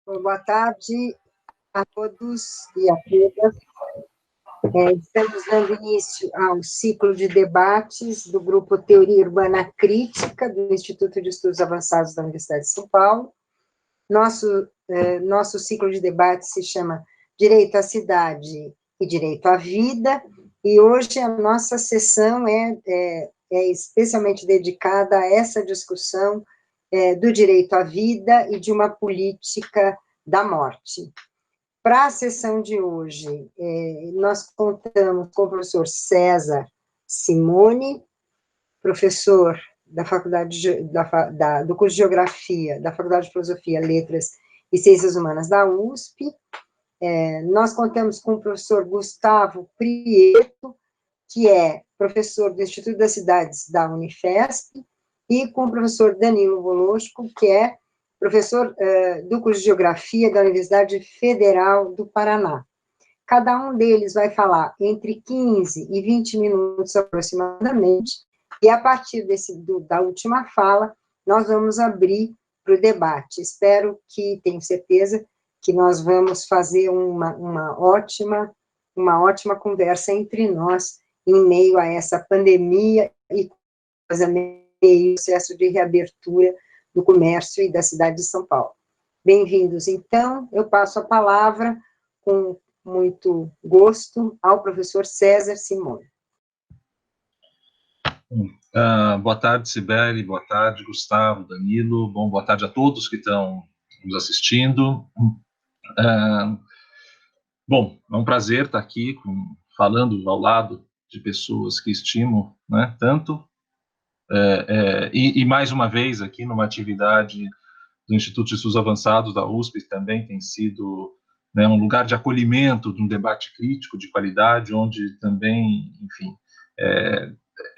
Boa tarde a todos e a todas. Estamos dando início ao ciclo de debates do Grupo Teoria Urbana Crítica, do Instituto de Estudos Avançados da Universidade de São Paulo. Nosso ciclo de debates se chama Direito à Cidade e Direito à Vida, e hoje a nossa sessão é especialmente dedicada a essa discussão do direito à vida e de uma política da morte. Para a sessão de hoje, nós contamos com o professor César Simone, professor da Faculdade do curso de Geografia, da Faculdade de Filosofia, Letras e Ciências Humanas da USP. Nós contamos com o professor Gustavo Prieto, que é professor do Instituto das Cidades da Unifesp, e com o professor Danilo Volosco, que é professor do curso de Geografia da Universidade Federal do Paraná. Cada um deles vai falar entre 15 e 20 minutos aproximadamente, e a partir da última fala, nós vamos abrir para o debate. Tenho certeza, que nós vamos fazer uma ótima conversa entre nós, em meio a essa pandemia e meio processo de reabertura do comércio e da cidade de São Paulo. Bem-vindos, então, eu passo a palavra, com muito gosto, ao professor César Simone. Boa tarde, Cibele, boa tarde, Gustavo, Danilo, boa tarde a todos que estão nos assistindo. É um prazer estar aqui falando ao lado de pessoas que estimo, né, tanto, e mais uma vez aqui numa atividade do Instituto de Estudos Avançados da USP, que também tem sido, né, um lugar de acolhimento, de um debate crítico de qualidade, onde também, enfim,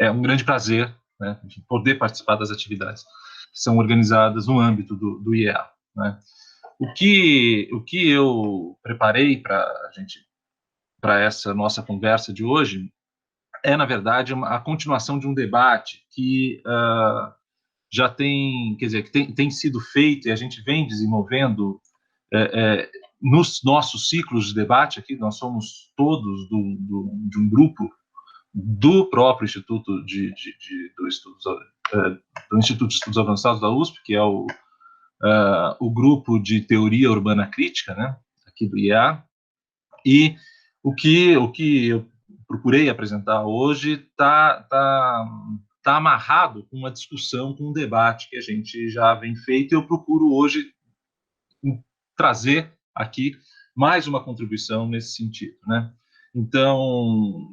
é um grande prazer, né, poder participar das atividades que são organizadas no âmbito do IEA, né. O que eu preparei para essa nossa conversa de hoje na verdade, a continuação de um debate que já tem, quer dizer, que tem sido feito e a gente vem desenvolvendo nos nossos ciclos de debate aqui. Nós somos todos de um grupo do próprio Instituto do Instituto de Estudos Avançados da USP, que é o grupo de Teoria Urbana Crítica, né, aqui do IEA, e o que eu procurei apresentar hoje está amarrado com uma discussão, com um debate que a gente já vem feito, e eu procuro hoje trazer aqui mais uma contribuição nesse sentido, né? Então,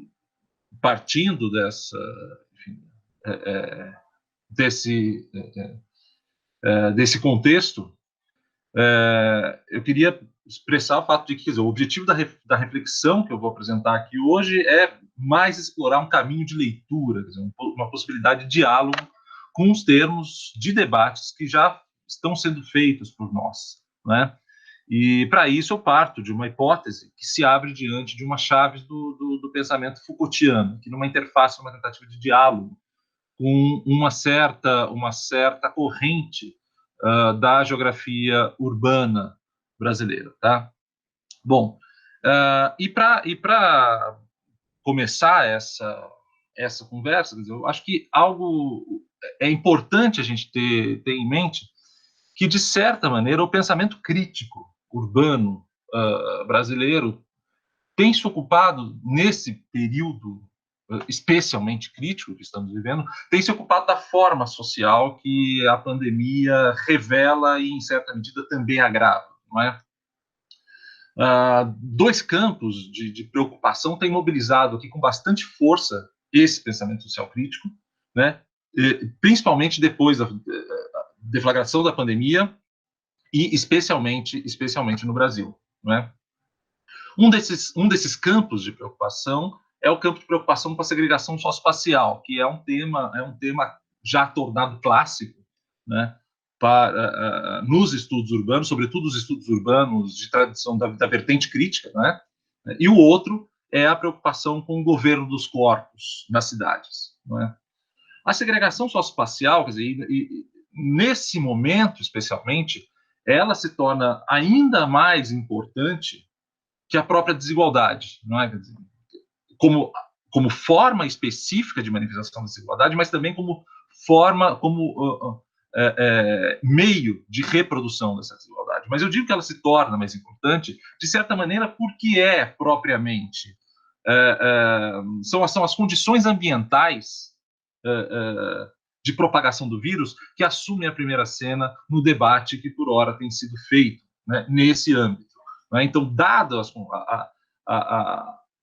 partindo desse contexto, eu queria expressar o fato de que, quer dizer, o objetivo da reflexão que eu vou apresentar aqui hoje é mais explorar um caminho de leitura, quer dizer, uma possibilidade de diálogo com os termos de debates que já estão sendo feitos por nós, né? E, para isso, eu parto de uma hipótese que se abre diante de uma chave do pensamento Foucaultiano, que numa interface, uma tentativa de diálogo com uma certa corrente da geografia urbana brasileira, tá? Bom, e para começar essa conversa, eu acho que algo é importante a gente ter em mente, que, de certa maneira, o pensamento crítico urbano brasileiro tem se ocupado, nesse período especialmente crítico que estamos vivendo, tem se ocupado da forma social que a pandemia revela e, em certa medida, também agrava, não é? Dois campos de preocupação têm mobilizado aqui com bastante força esse pensamento social crítico, né? Principalmente depois da deflagração da pandemia e especialmente no Brasil, não é? Um desses campos de preocupação é o campo de preocupação com a segregação socioespacial, que é um tema já tornado clássico, né, nos estudos urbanos, sobretudo os estudos urbanos de tradição da vertente crítica, né? E o outro é a preocupação com o governo dos corpos nas cidades, não é? A segregação socioespacial, quer dizer, nesse momento especialmente, ela se torna ainda mais importante que a própria desigualdade, não é? Como forma específica de manifestação da desigualdade, mas também como forma, como meio de reprodução dessa desigualdade. Mas eu digo que ela se torna mais importante, de certa maneira, porque é propriamente são as condições ambientais de propagação do vírus que assumem a primeira cena no debate que por hora tem sido feito, né, nesse âmbito. Né? Então, dado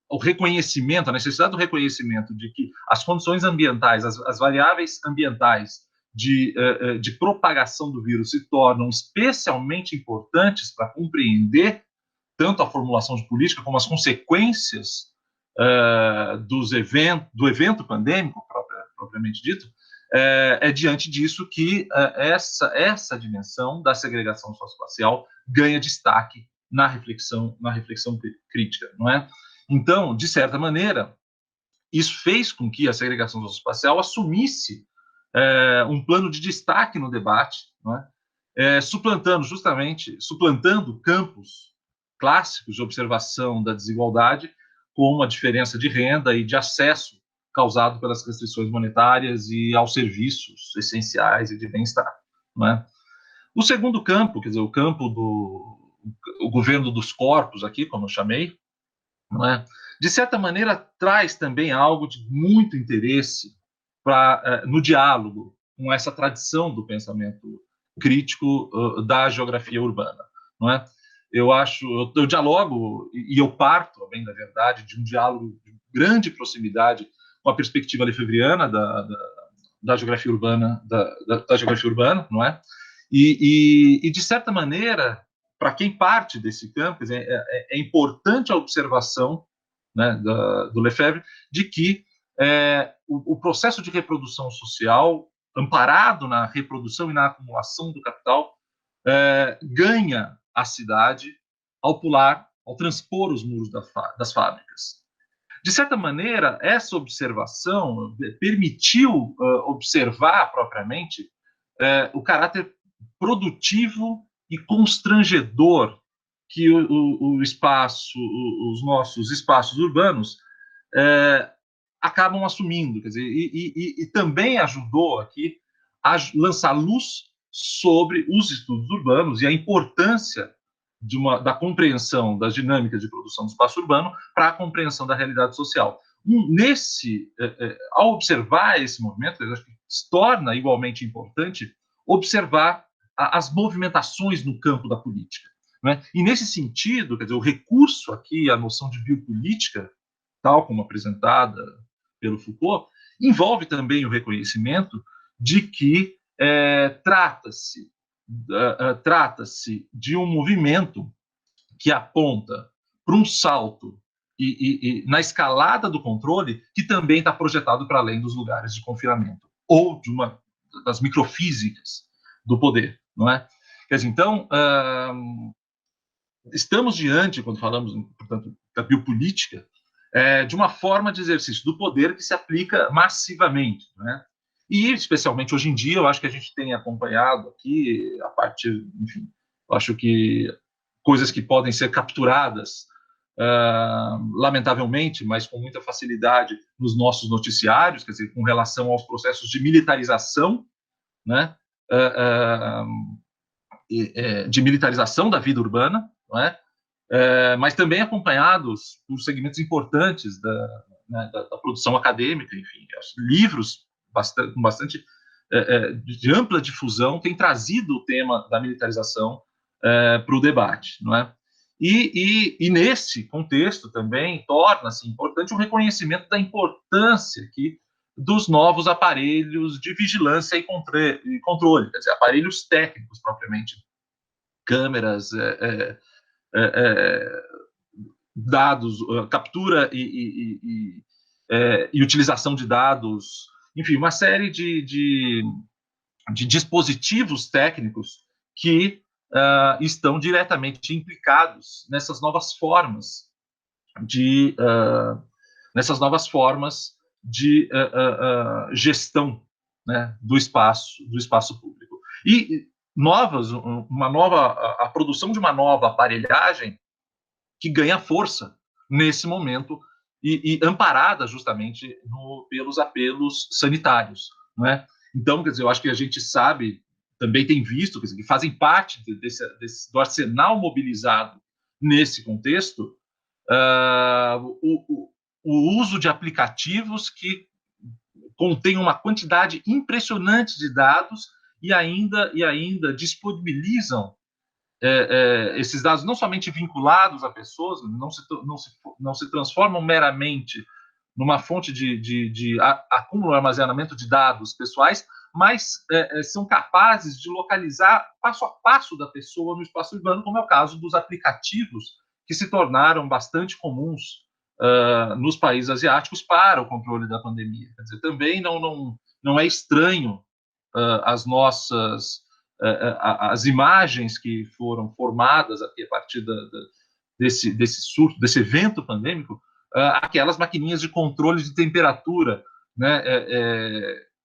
o reconhecimento, a necessidade do reconhecimento de que as condições ambientais, as variáveis ambientais de propagação do vírus se tornam especialmente importantes para compreender tanto a formulação de política como as consequências do evento pandêmico, propriamente dito, diante disso que essa dimensão da segregação socioespacial ganha destaque na reflexão crítica, não é? Então, de certa maneira, isso fez com que a segregação socioespacial assumisse um plano de destaque no debate, não é? Suplantando campos clássicos de observação da desigualdade, como a diferença de renda e de acesso causado pelas restrições monetárias e aos serviços essenciais e de bem-estar, não é? O segundo campo, quer dizer, o campo o governo dos corpos aqui, como eu chamei, não é? De certa maneira, traz também algo de muito interesse no diálogo com essa tradição do pensamento crítico da geografia urbana, não é? Eu dialogo e eu parto, bem da verdade, de um diálogo de grande proximidade com a perspectiva lefebvriana da geografia urbana, da geografia urbana, não é? E de certa maneira, para quem parte desse campo, é importante a observação, né, do Lefebvre, de que o processo de reprodução social, amparado na reprodução e na acumulação do capital, ganha a cidade ao transpor os muros das fábricas. De certa maneira, essa observação permitiu observar propriamente o caráter produtivo e constrangedor que os nossos espaços urbanos acabam assumindo, quer dizer, e também ajudou aqui a lançar luz sobre os estudos urbanos e a importância da compreensão das dinâmicas de produção do espaço urbano para a compreensão da realidade social. Ao observar esse movimento, eu acho que se torna igualmente importante observar as movimentações no campo da política. Né? E, nesse sentido, quer dizer, o recurso aqui à noção de biopolítica, tal como apresentada pelo Foucault, envolve também o reconhecimento de que trata-se de um movimento que aponta para um salto e na escalada do controle que também está projetado para além dos lugares de confinamento ou das microfísicas do poder, não é? Quer dizer, então, estamos diante, quando falamos, portanto, da biopolítica, de uma forma de exercício do poder que se aplica massivamente, né? E, especialmente hoje em dia, eu acho que a gente tem acompanhado aqui, a partir, enfim, eu acho que coisas que podem ser capturadas, lamentavelmente, mas com muita facilidade nos nossos noticiários, quer dizer, com relação aos processos de militarização, né? De militarização da vida urbana, não é? Mas também acompanhados por segmentos importantes da produção acadêmica, enfim, livros com bastante de ampla difusão têm trazido o tema da militarização para o debate, não é? E nesse contexto também torna-se importante o reconhecimento da importância aqui dos novos aparelhos de vigilância e controle, quer dizer, aparelhos técnicos propriamente, câmeras, dados, captura e utilização de dados, enfim, uma série de dispositivos técnicos que estão diretamente implicados nessas novas formas de gestão, né, do espaço público. E a produção de uma nova aparelhagem que ganha força nesse momento e amparada justamente pelos apelos sanitários, não é? Então, quer dizer, eu acho que a gente sabe, também tem visto, quer dizer, que fazem parte do arsenal mobilizado nesse contexto, o uso de aplicativos que contém uma quantidade impressionante de dados e ainda disponibilizam esses dados não somente vinculados a pessoas, não se transformam meramente numa fonte de acúmulo e armazenamento de dados pessoais, mas são capazes de localizar passo a passo da pessoa no espaço urbano, como é o caso dos aplicativos que se tornaram bastante comuns nos países asiáticos para o controle da pandemia. Quer dizer, também não é estranho as nossas as imagens que foram formadas a partir desse surto, desse evento pandêmico, aquelas maquininhas de controle de temperatura, né?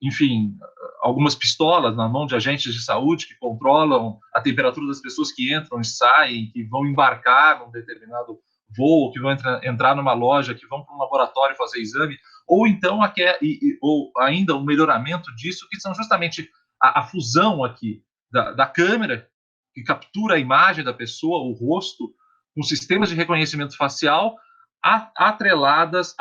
Enfim, algumas pistolas na mão de agentes de saúde que controlam a temperatura das pessoas que entram e saem, que vão embarcar num determinado voo, que vão entrar numa loja, que vão para um laboratório fazer exame, ou então ou ainda um melhoramento disso, que são justamente a fusão aqui da câmera, que captura a imagem da pessoa, o rosto, com sistemas de reconhecimento facial atreladas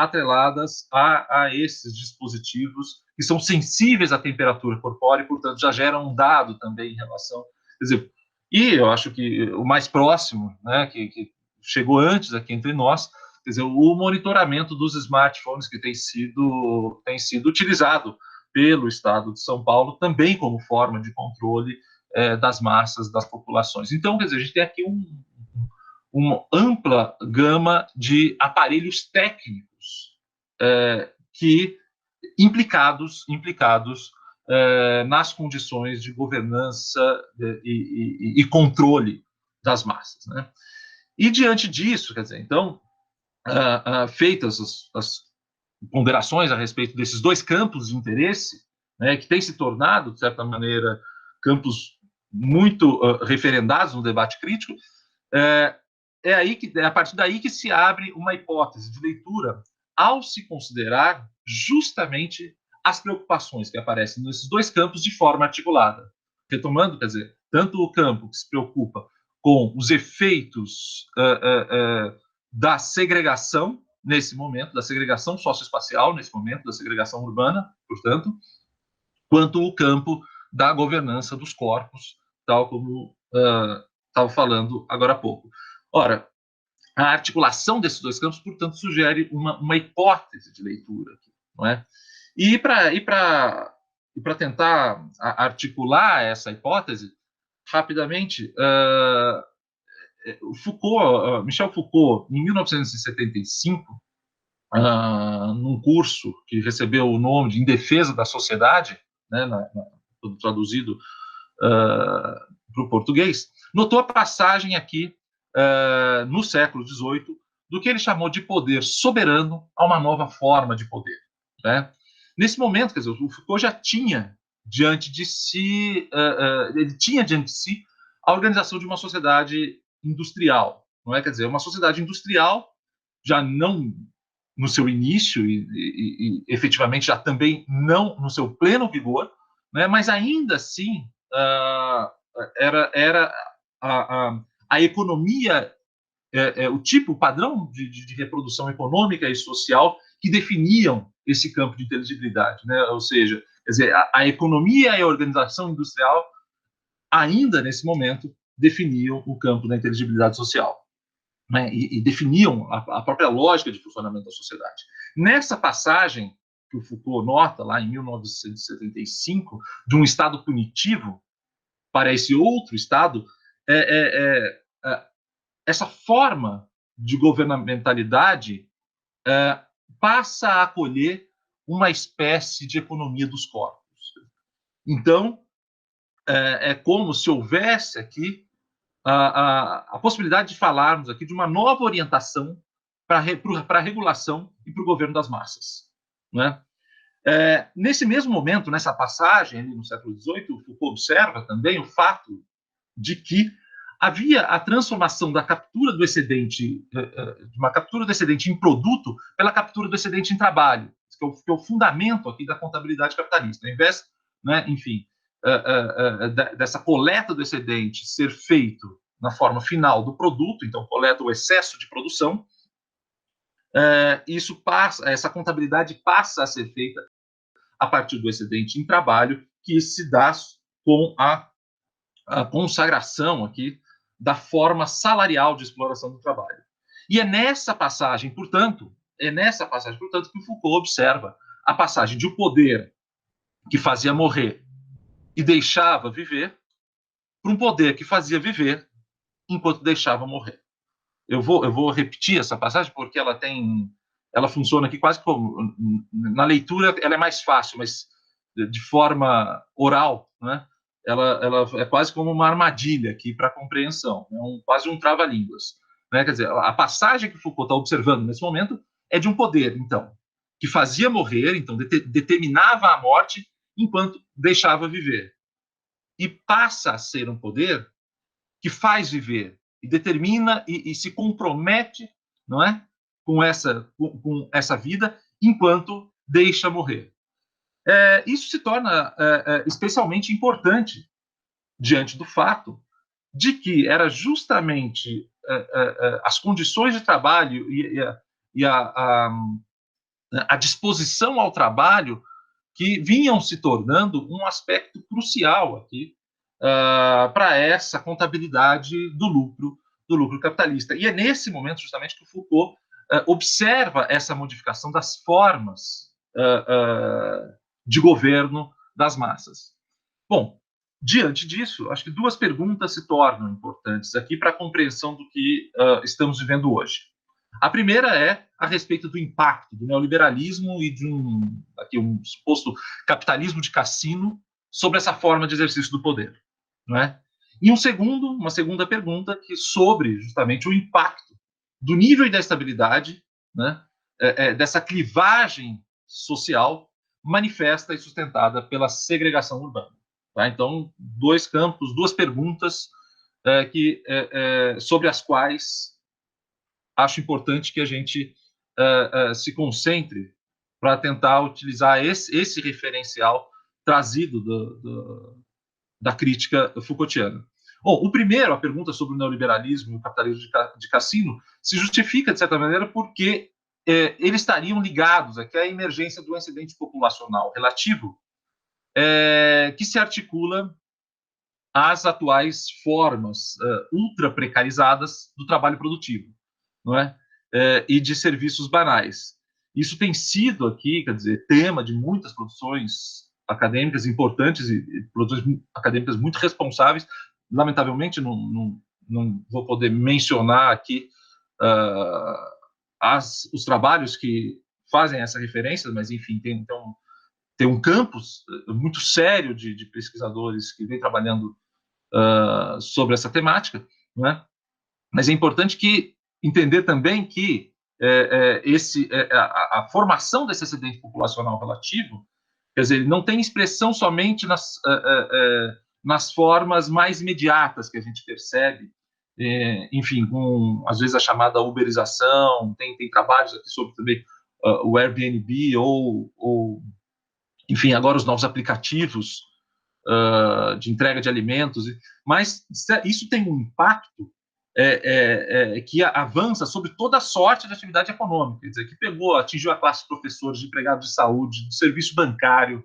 a esses dispositivos que são sensíveis à temperatura corpórea e, portanto, já geram um dado também em relação... Quer dizer, e eu acho que o mais próximo, né, que chegou antes aqui entre nós, quer dizer, o monitoramento dos smartphones que tem sido utilizado pelo Estado de São Paulo também como forma de controle das massas, das populações. Então, quer dizer, a gente tem aqui uma ampla gama de aparelhos técnicos que implicados nas condições de governança e controle das massas, né? E diante disso, quer dizer, então, feitas as ponderações a respeito desses dois campos de interesse, né, que têm se tornado, de certa maneira, campos muito referendados no debate crítico, é a partir daí que se abre uma hipótese de leitura ao se considerar justamente as preocupações que aparecem nesses dois campos de forma articulada. Retomando, quer dizer, tanto o campo que se preocupa com os efeitos da segregação nesse momento, da segregação socioespacial nesse momento, da segregação urbana, portanto, quanto o campo da governança dos corpos, tal como estava falando agora há pouco. Ora, a articulação desses dois campos, portanto, sugere uma hipótese de leitura aqui, não é? E para tentar articular essa hipótese, rapidamente, Michel Foucault, em 1975, num curso que recebeu o nome de Em Defesa da Sociedade, né, traduzido para o português, notou a passagem aqui, no século XVIII, do que ele chamou de poder soberano a uma nova forma de poder, né? Nesse momento, quer dizer, o Foucault já tinha diante de si, a organização de uma sociedade industrial, não é? Quer dizer, uma sociedade industrial já não no seu início e efetivamente já também não no seu pleno vigor, né? Mas ainda assim era a economia, o padrão de reprodução econômica e social que definiam esse campo de inteligibilidade, né? Ou seja, quer dizer, a economia e a organização industrial ainda nesse momento definiam o campo da inteligibilidade social, né? E definiam a própria lógica de funcionamento da sociedade. Nessa passagem que o Foucault nota lá em 1975 de um estado punitivo para esse outro estado, essa forma de governamentalidade passa a acolher uma espécie de economia dos corpos. Então, é como se houvesse aqui a possibilidade de falarmos aqui de uma nova orientação para a regulação e para o governo das massas, né? Nesse mesmo momento, nessa passagem, ali no século XVIII, o Foucault observa também o fato de que havia a transformação da captura do excedente, de uma captura do excedente em produto, pela captura do excedente em trabalho, que é o fundamento aqui da contabilidade capitalista. Ao invés, né, enfim, dessa coleta do excedente ser feito na forma final do produto, então coleta o excesso de produção, essa contabilidade passa a ser feita a partir do excedente em trabalho, que se dá com a consagração aqui da forma salarial de exploração do trabalho. E é nessa passagem, portanto, que o Foucault observa a passagem de um poder que fazia morrer e deixava viver para um poder que fazia viver enquanto deixava morrer. Eu vou repetir essa passagem porque ela funciona aqui quase como na leitura ela é mais fácil, mas de forma oral, né? Ela é quase como uma armadilha aqui para a compreensão, né? Quase um trava-línguas, né? Quer dizer, a passagem que Foucault está observando nesse momento é de um poder, então, que fazia morrer, então determinava a morte enquanto deixava viver, e passa a ser um poder que faz viver e determina e se compromete, não é, com essa vida enquanto deixa morrer. Isso se torna especialmente importante diante do fato de que era justamente as condições de trabalho e a disposição ao trabalho que vinham se tornando um aspecto crucial aqui para essa contabilidade do lucro capitalista. E é nesse momento justamente que o Foucault observa essa modificação das formas de governo das massas. Bom, diante disso, acho que duas perguntas se tornam importantes aqui para a compreensão do que estamos vivendo hoje. A primeira é a respeito do impacto do neoliberalismo e de um suposto capitalismo de cassino sobre essa forma de exercício do poder, não é? E uma segunda pergunta que sobre justamente o impacto do nível da estabilidade, né, dessa clivagem social manifesta e sustentada pela segregação urbana. Tá? Então, dois campos, duas perguntas sobre as quais acho importante que a gente se concentre para tentar utilizar esse referencial trazido da crítica Foucaultiana. Bom, o primeiro, a pergunta sobre o neoliberalismo e o capitalismo de cassino, se justifica, de certa maneira, porque eles estariam ligados aqui à emergência do excedente populacional relativo que se articula às atuais formas ultra precarizadas do trabalho produtivo, não é? E de serviços banais. Isso tem sido aqui, quer dizer, tema de muitas produções acadêmicas importantes e produções acadêmicas muito responsáveis. Lamentavelmente, não vou poder mencionar aqui os trabalhos que fazem essa referência, mas, enfim, tem um campus muito sério de pesquisadores que vem trabalhando sobre essa temática, né? Mas é importante entender também que a formação desse excedente populacional relativo, quer dizer, ele não tem expressão somente nas formas mais imediatas que a gente percebe, enfim, com às vezes a chamada uberização, tem trabalhos aqui sobre também o Airbnb ou enfim, agora os novos aplicativos de entrega de alimentos, mas isso tem um impacto que avança sobre toda a sorte de atividade econômica, quer dizer, que atingiu a classe de professores, de empregados de saúde, do serviço bancário,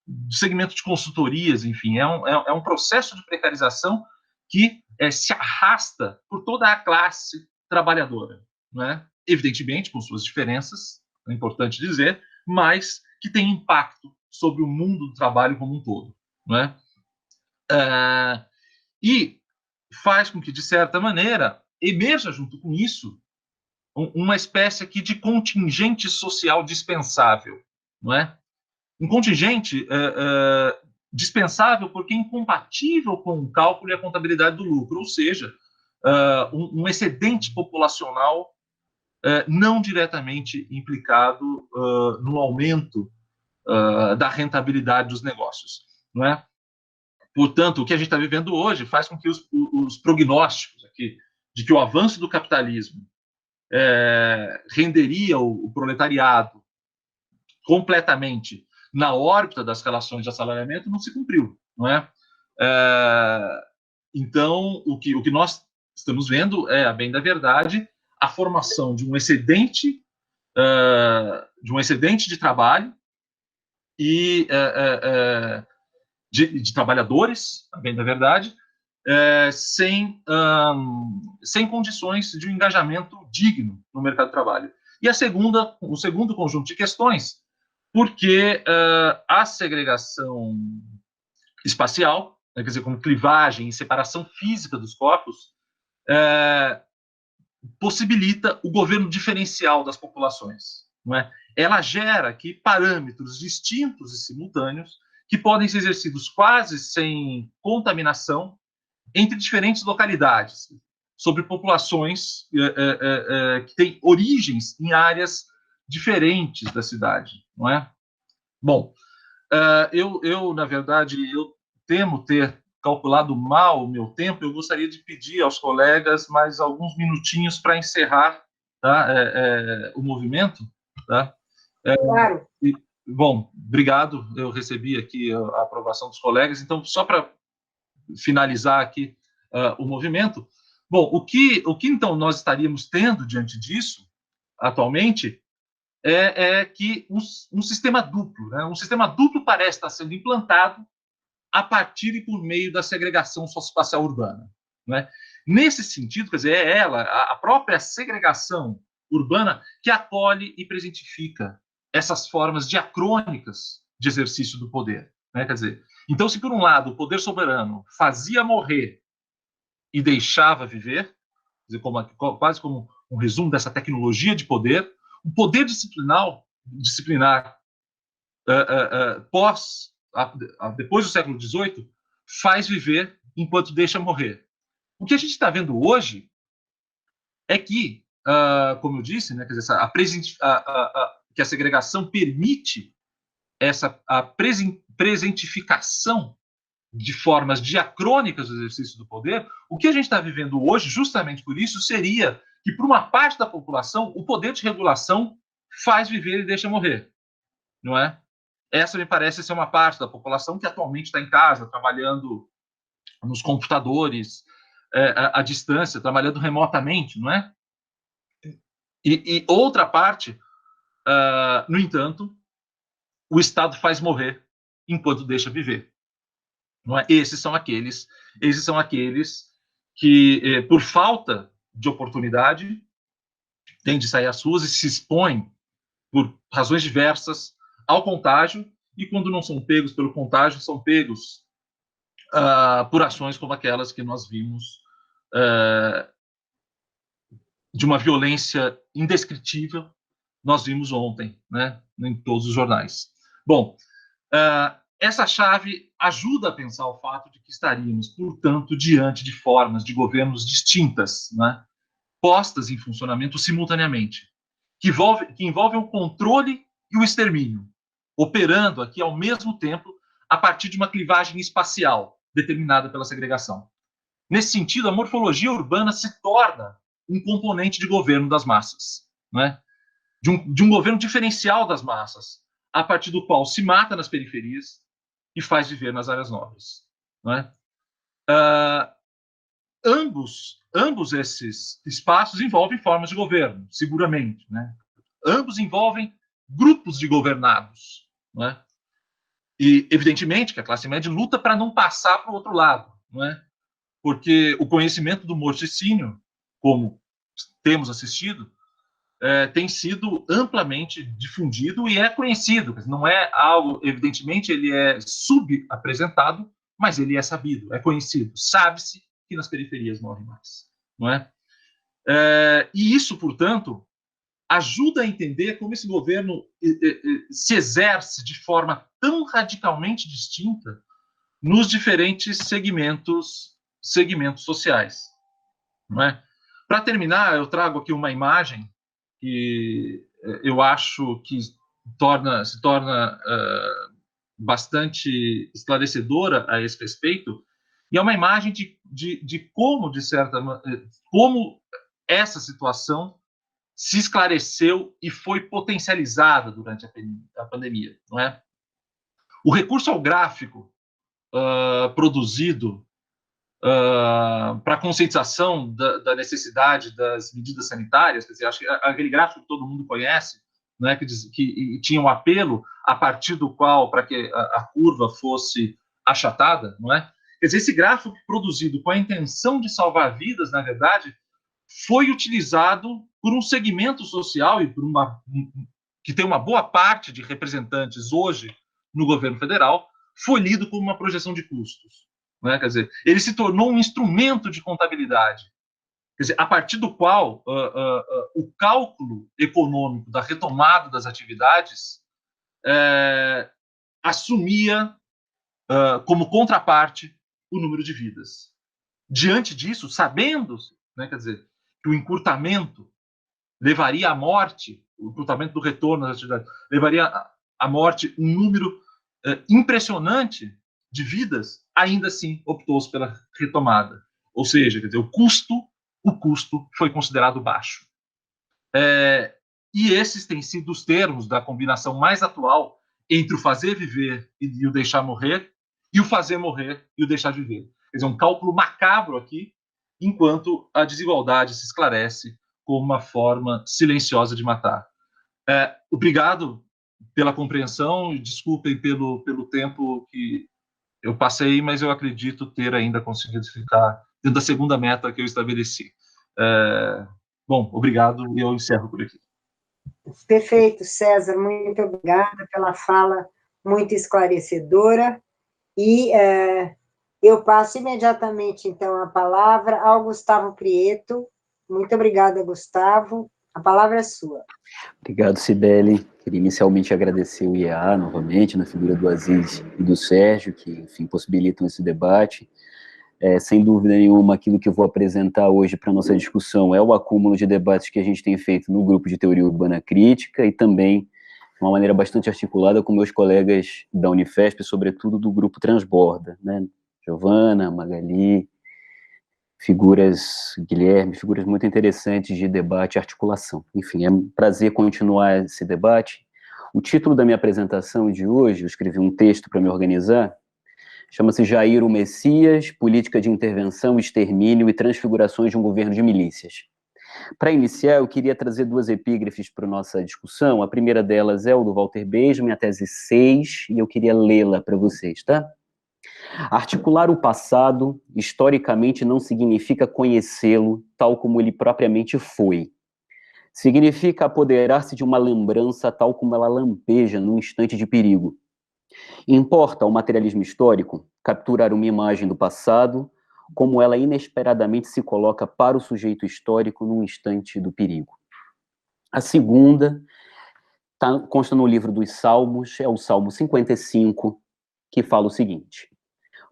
do segmento de consultorias, enfim, é um processo de precarização que se arrasta por toda a classe trabalhadora, né? Evidentemente com suas diferenças, é importante dizer, mas que tem impacto sobre o mundo do trabalho como um todo, né? E faz com que, de certa maneira, emerja junto com isso uma espécie aqui de contingente social dispensável, não é? Um contingente dispensável porque é incompatível com o cálculo e a contabilidade do lucro, ou seja, um excedente populacional não diretamente implicado no aumento da rentabilidade dos negócios, não é? Portanto, o que a gente está vivendo hoje faz com que os prognósticos aqui de que o avanço do capitalismo renderia o proletariado completamente na órbita das relações de assalariamento não se cumpriu, não é? Então, o que nós estamos vendo é, a bem da verdade, a formação de um excedente de trabalho e de trabalhadores, a bem da verdade, sem condições de um engajamento digno no mercado de trabalho. E o segundo conjunto de questões, porque a segregação espacial, quer dizer, como clivagem e separação física dos corpos, possibilita o governo diferencial das populações, não é? Ela gera aqui parâmetros distintos e simultâneos que podem ser exercidos quase sem contaminação entre diferentes localidades, sobre populações que têm origens em áreas diferentes da cidade, não é? Bom, na verdade, eu temo ter calculado mal o meu tempo. Eu gostaria de pedir aos colegas mais alguns minutinhos para encerrar, tá, o movimento. Tá? Claro. Bom, obrigado. Eu recebi aqui a aprovação dos colegas. Então, só para finalizar aqui o movimento. Bom, o que então nós estaríamos tendo diante disso, atualmente, que um sistema duplo, né? Um sistema duplo parece estar sendo implantado a partir e por meio da segregação socioespacial urbana, né? Nesse sentido, quer dizer, a própria segregação urbana, que acolhe e presentifica essas formas diacrônicas de exercício do poder, né? Quer dizer, então, se por um lado o poder soberano fazia morrer e deixava viver, quer dizer, quase como um resumo dessa tecnologia de poder, o poder disciplinar depois do século XVIII faz viver enquanto deixa morrer. O que a gente está vendo hoje é que, como eu disse, né, quer dizer, que a segregação permite a presentificação de formas diacrônicas do exercício do poder. O que a gente está vivendo hoje, justamente por isso, seria que, para uma parte da população, o poder de regulação faz viver e deixa morrer, não é? Essa me parece ser uma parte da população que atualmente está em casa, trabalhando nos computadores, à distância, trabalhando remotamente, não é? E outra parte, no entanto, o Estado faz morrer enquanto deixa viver. Não é? Esses são aqueles que, por falta de oportunidade, têm de sair às ruas e se expõem, por razões diversas, ao contágio, e quando não são pegos pelo contágio, são pegos por ações como aquelas que nós vimos, de uma violência indescritível, nós vimos ontem, né, em todos os jornais. Bom, essa chave ajuda a pensar o fato de que estaríamos, portanto, diante de formas de governos distintas, né, postas em funcionamento simultaneamente, que envolvem o controle e o extermínio, operando aqui ao mesmo tempo a partir de uma clivagem espacial determinada pela segregação. Nesse sentido, a morfologia urbana se torna um componente de governo das massas, né? De um governo diferencial das massas, a partir do qual se mata nas periferias e faz viver nas áreas nobres, não é? Ambos esses espaços envolvem formas de governo, seguramente, né? Ambos envolvem grupos de governados, não é? E, evidentemente, que a classe média luta para não passar para o outro lado, não é? Porque o conhecimento do morticínio, como temos assistido, tem sido amplamente difundido e é conhecido. Não é algo, evidentemente, ele é subapresentado, mas ele é sabido, é conhecido. Sabe-se que nas periferias morrem mais, não é? E isso, portanto, ajuda a entender como esse governo se exerce de forma tão radicalmente distinta nos diferentes segmentos sociais, não é? Para terminar, eu trago aqui uma imagem que eu acho que se torna bastante esclarecedora a esse respeito, e é uma imagem de como, como essa situação se esclareceu e foi potencializada durante a pandemia, não é? O recurso ao gráfico produzido para a conscientização da necessidade das medidas sanitárias, quer dizer, acho que aquele gráfico que todo mundo conhece, né, que tinha um apelo a partir do qual, para que a curva fosse achatada, não é? Quer dizer, esse gráfico produzido com a intenção de salvar vidas, na verdade, foi utilizado por um segmento social e que tem uma boa parte de representantes hoje no governo federal, foi lido como uma projeção de custos. Né? Quer dizer, ele se tornou um instrumento de contabilidade, quer dizer, a partir do qual o cálculo econômico da retomada das atividades assumia como contraparte o número de vidas. Diante disso, sabendo, né, quer dizer, que o encurtamento levaria à morte, o encurtamento do retorno das atividades, levaria à morte um número impressionante de vidas, ainda assim optou-se pela retomada. Ou seja, quer dizer, o custo foi considerado baixo. E esses têm sido os termos da combinação mais atual entre o fazer viver e o deixar morrer, e o fazer morrer e o deixar viver. Quer dizer, um cálculo macabro aqui, enquanto a desigualdade se esclarece como uma forma silenciosa de matar. Obrigado pela compreensão e desculpem pelo tempo que eu passei, mas eu acredito ter ainda conseguido ficar dentro da segunda meta que eu estabeleci. Bom, obrigado e eu encerro por aqui. Perfeito, César, muito obrigada pela fala muito esclarecedora. E eu passo imediatamente, então, a palavra ao Gustavo Prieto. Muito obrigada, Gustavo. A palavra é sua. Obrigado, Cibele. Queria inicialmente agradecer o IEA, novamente, na figura do Aziz e do Sérgio, que, enfim, possibilitam esse debate. Sem dúvida nenhuma, aquilo que eu vou apresentar hoje para a nossa discussão é o acúmulo de debates que a gente tem feito no grupo de Teoria Urbana Crítica e também, de uma maneira bastante articulada, com meus colegas da Unifesp, sobretudo do grupo Transborda, né? Giovana, Magali, Guilherme, figuras muito interessantes de debate e articulação. Enfim, é um prazer continuar esse debate. O título da minha apresentação de hoje, eu escrevi um texto para me organizar, chama-se Jair o Messias, Política de Intervenção, Extermínio e Transfigurações de um Governo de Milícias. Para iniciar, eu queria trazer duas epígrafes para a nossa discussão. A primeira delas é o do Walter Benjamin, a tese 6, e eu queria lê-la para vocês, tá? Articular o passado, historicamente, não significa conhecê-lo tal como ele propriamente foi. Significa apoderar-se de uma lembrança tal como ela lampeja num instante de perigo. Importa ao materialismo histórico capturar uma imagem do passado como ela inesperadamente se coloca para o sujeito histórico num instante do perigo. A segunda consta no livro dos Salmos, é o Salmo 55, que fala o seguinte: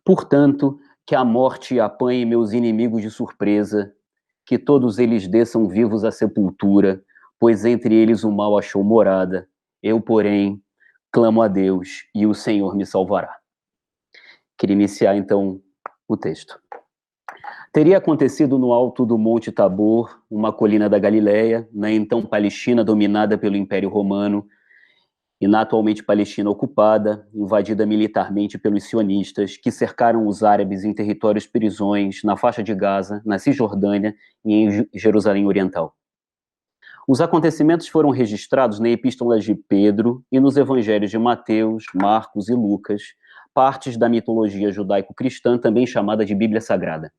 portanto, que a morte apanhe meus inimigos de surpresa, que todos eles desçam vivos à sepultura, pois entre eles o mal achou morada. Eu, porém, clamo a Deus e o Senhor me salvará. Queria iniciar, então, o texto. Teria acontecido no alto do Monte Tabor, uma colina da Galileia, na então Palestina dominada pelo Império Romano, e na atualmente Palestina ocupada, invadida militarmente pelos sionistas, que cercaram os árabes em territórios prisões na faixa de Gaza, na Cisjordânia e em Jerusalém Oriental. Os acontecimentos foram registrados na Epístola de Pedro e nos evangelhos de Mateus, Marcos e Lucas, partes da mitologia judaico-cristã, também chamada de Bíblia Sagrada.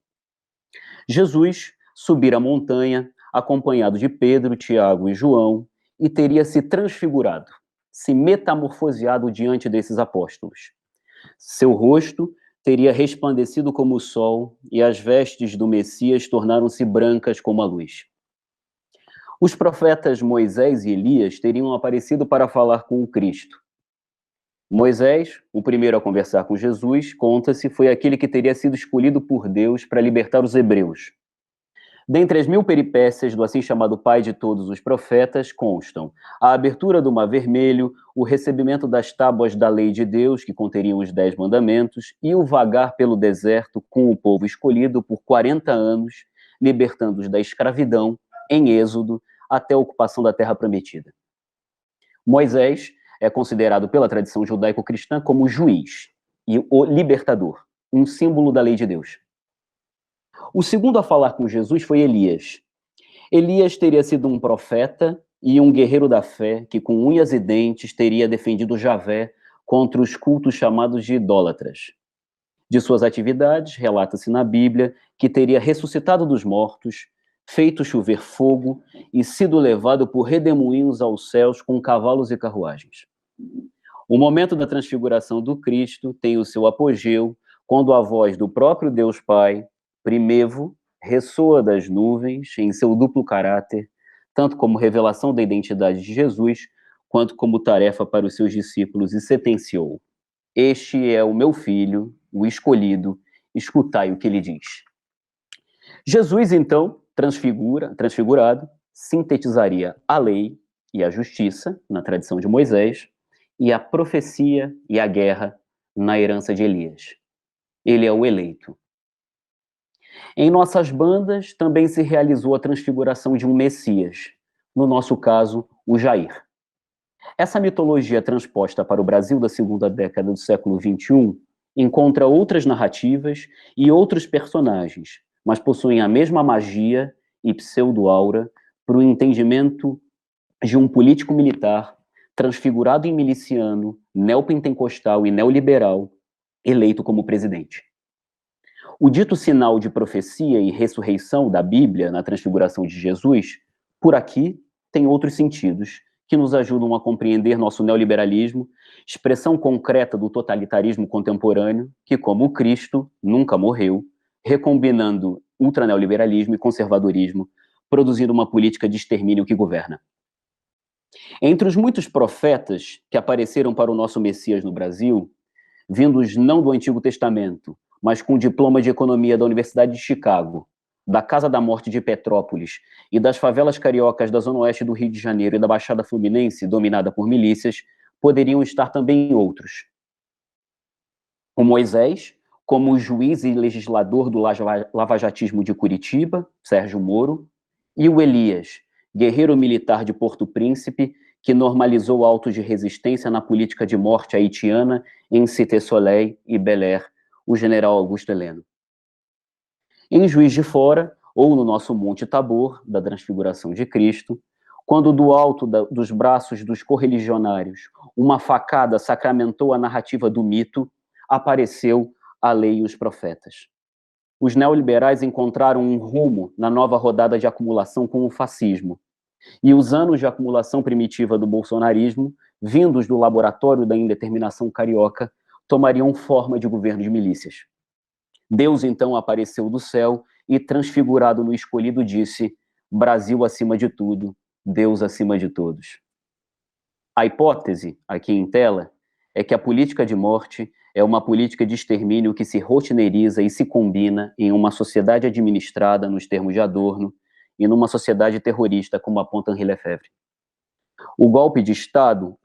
Jesus subira a montanha, acompanhado de Pedro, Tiago e João, e teria se transfigurado, se metamorfoseado diante desses apóstolos. Seu rosto teria resplandecido como o sol, e as vestes do Messias tornaram-se brancas como a luz. Os profetas Moisés e Elias teriam aparecido para falar com o Cristo. Moisés, o primeiro a conversar com Jesus, conta-se, foi aquele que teria sido escolhido por Deus para libertar os hebreus. Dentre as 1000 peripécias do assim chamado pai de todos os profetas constam a abertura do Mar Vermelho, o recebimento das tábuas da lei de Deus, que conteriam os 10 mandamentos, e o vagar pelo deserto com o povo escolhido por 40 anos, libertando-os da escravidão, em Êxodo, até a ocupação da Terra Prometida. Moisés é considerado pela tradição judaico-cristã como juiz e o libertador, um símbolo da lei de Deus. O segundo a falar com Jesus foi Elias. Elias teria sido um profeta e um guerreiro da fé que, com unhas e dentes, teria defendido Javé contra os cultos chamados de idólatras. De suas atividades, relata-se na Bíblia que teria ressuscitado dos mortos, feito chover fogo e sido levado por redemoinhos aos céus com cavalos e carruagens. O momento da transfiguração do Cristo tem o seu apogeu quando a voz do próprio Deus Pai, primevo, ressoa das nuvens em seu duplo caráter, tanto como revelação da identidade de Jesus, quanto como tarefa para os seus discípulos, e sentenciou: este é o meu filho, o escolhido, escutai o que ele diz. Jesus, então, transfigurado, sintetizaria a lei e a justiça, na tradição de Moisés, e a profecia e a guerra, na herança de Elias. Ele é o eleito. Em nossas bandas, também se realizou a transfiguração de um Messias, no nosso caso, o Jair. Essa mitologia transposta para o Brasil da segunda década do século XXI encontra outras narrativas e outros personagens, mas possuem a mesma magia e pseudo-aura para o entendimento de um político militar transfigurado em miliciano, neopentecostal e neoliberal, eleito como presidente. O dito sinal de profecia e ressurreição da Bíblia na transfiguração de Jesus, por aqui, tem outros sentidos que nos ajudam a compreender nosso neoliberalismo, expressão concreta do totalitarismo contemporâneo, que, como o Cristo, nunca morreu, recombinando ultraneoliberalismo e conservadorismo, produzindo uma política de extermínio que governa. Entre os muitos profetas que apareceram para o nosso Messias no Brasil, vindos não do Antigo Testamento, mas com diploma de economia da Universidade de Chicago, da Casa da Morte de Petrópolis e das favelas cariocas da Zona Oeste do Rio de Janeiro e da Baixada Fluminense, dominada por milícias, poderiam estar também outros. O Moisés, como juiz e legislador do lavajatismo de Curitiba, Sérgio Moro, e o Elias, guerreiro militar de Porto Príncipe, que normalizou autos de resistência na política de morte haitiana em Cité Soleil e Bel Air, o general Augusto Heleno. Em Juiz de Fora, ou no nosso Monte Tabor, da Transfiguração de Cristo, quando do alto dos braços dos correligionários uma facada sacramentou a narrativa do mito, apareceu a lei e os profetas. Os neoliberais encontraram um rumo na nova rodada de acumulação com o fascismo, e os anos de acumulação primitiva do bolsonarismo, vindos do laboratório da indeterminação carioca, tomariam forma de governo de milícias. Deus, então, apareceu do céu e, transfigurado no escolhido, disse: Brasil acima de tudo, Deus acima de todos. A hipótese, aqui em tela, é que a política de morte é uma política de extermínio que se rotineiriza e se combina em uma sociedade administrada nos termos de Adorno e numa sociedade terrorista, como aponta Henri Lefebvre. O golpe de Estado,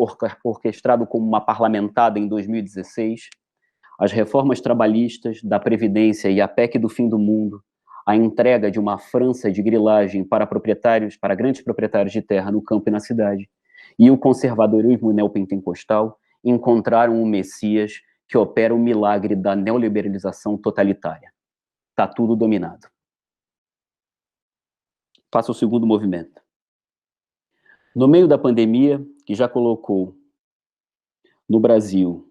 orquestrado como uma parlamentada em 2016, as reformas trabalhistas, da Previdência e a PEC do fim do mundo, a entrega de uma França de grilagem para grandes proprietários de terra no campo e na cidade, e o conservadorismo neopentecostal encontraram um Messias que opera o milagre da neoliberalização totalitária. Está tudo dominado. Faça o segundo movimento. No meio da pandemia, que já colocou no Brasil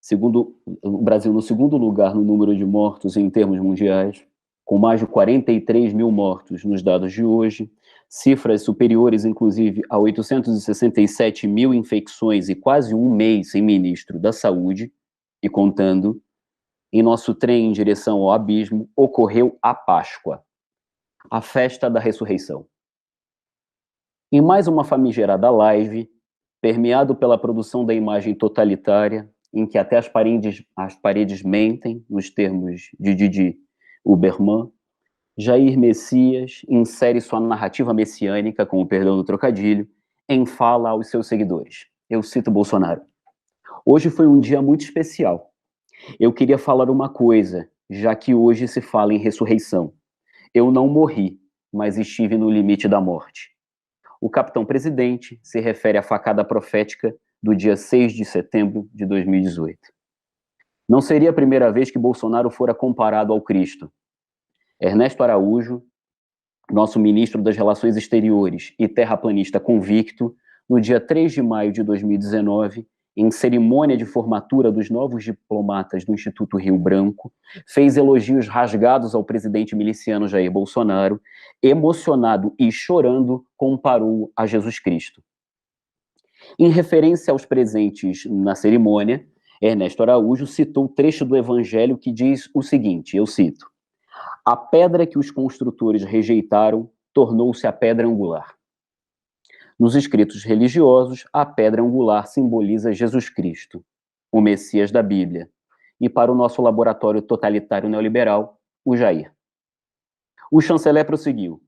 no segundo lugar no número de mortos em termos mundiais, com mais de 43 mil mortos nos dados de hoje, cifras superiores, inclusive, a 867 mil infecções e quase um mês sem ministro da Saúde, e contando, em nosso trem em direção ao abismo, ocorreu a Páscoa, a festa da ressurreição. Em mais uma famigerada live, permeado pela produção da imagem totalitária, em que até as paredes mentem, nos termos de Didi Huberman, Jair Messias insere sua narrativa messiânica, com o perdão do trocadilho, em fala aos seus seguidores. Eu cito Bolsonaro. Hoje foi um dia muito especial. Eu queria falar uma coisa, já que hoje se fala em ressurreição. Eu não morri, mas estive no limite da morte. O capitão presidente se refere à facada profética do dia 6 de setembro de 2018. Não seria a primeira vez que Bolsonaro fora comparado ao Cristo. Ernesto Araújo, nosso ministro das Relações Exteriores e terraplanista convicto, no dia 3 de maio de 2019, em cerimônia de formatura dos novos diplomatas do Instituto Rio Branco, fez elogios rasgados ao presidente miliciano Jair Bolsonaro, emocionado e chorando, comparou a Jesus Cristo. Em referência aos presentes na cerimônia, Ernesto Araújo citou o trecho do Evangelho que diz o seguinte, eu cito: "A pedra que os construtores rejeitaram tornou-se a pedra angular." Nos escritos religiosos, a pedra angular simboliza Jesus Cristo, o Messias da Bíblia, e para o nosso laboratório totalitário neoliberal, o Jair. O chanceler prosseguiu: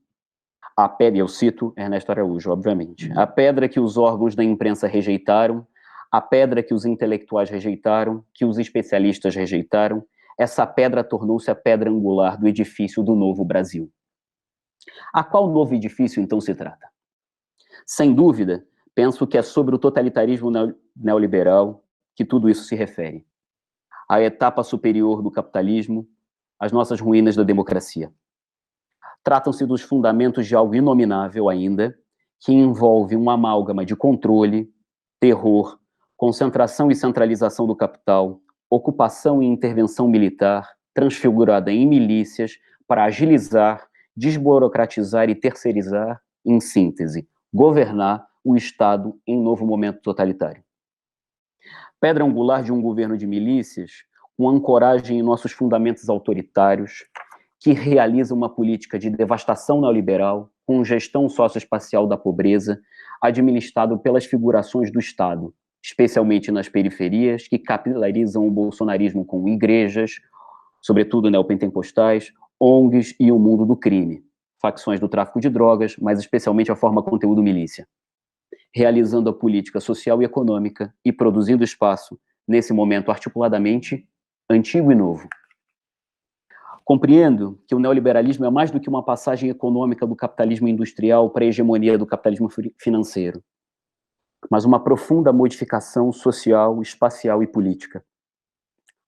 "A pedra", eu cito Ernesto Araújo, obviamente, "a pedra que os órgãos da imprensa rejeitaram, a pedra que os intelectuais rejeitaram, que os especialistas rejeitaram, essa pedra tornou-se a pedra angular do edifício do novo Brasil." A qual novo edifício, então, se trata? Sem dúvida, penso que é sobre o totalitarismo neoliberal que tudo isso se refere. A etapa superior do capitalismo, as nossas ruínas da democracia. Tratam-se dos fundamentos de algo inominável ainda, que envolve uma amálgama de controle, terror, concentração e centralização do capital, ocupação e intervenção militar, transfigurada em milícias, para agilizar, desburocratizar e terceirizar, em síntese, governar o Estado em novo momento totalitário. Pedra angular de um governo de milícias, com ancoragem em nossos fundamentos autoritários, que realiza uma política de devastação neoliberal, com gestão socioespacial da pobreza, administrado pelas figurações do Estado, especialmente nas periferias, que capilarizam o bolsonarismo com igrejas, sobretudo neopentecostais, ONGs e o mundo do crime, facções do tráfico de drogas, mas especialmente a forma conteúdo milícia, realizando a política social e econômica e produzindo espaço, nesse momento articuladamente, antigo e novo. Compreendo que o neoliberalismo é mais do que uma passagem econômica do capitalismo industrial para a hegemonia do capitalismo financeiro, mas uma profunda modificação social, espacial e política.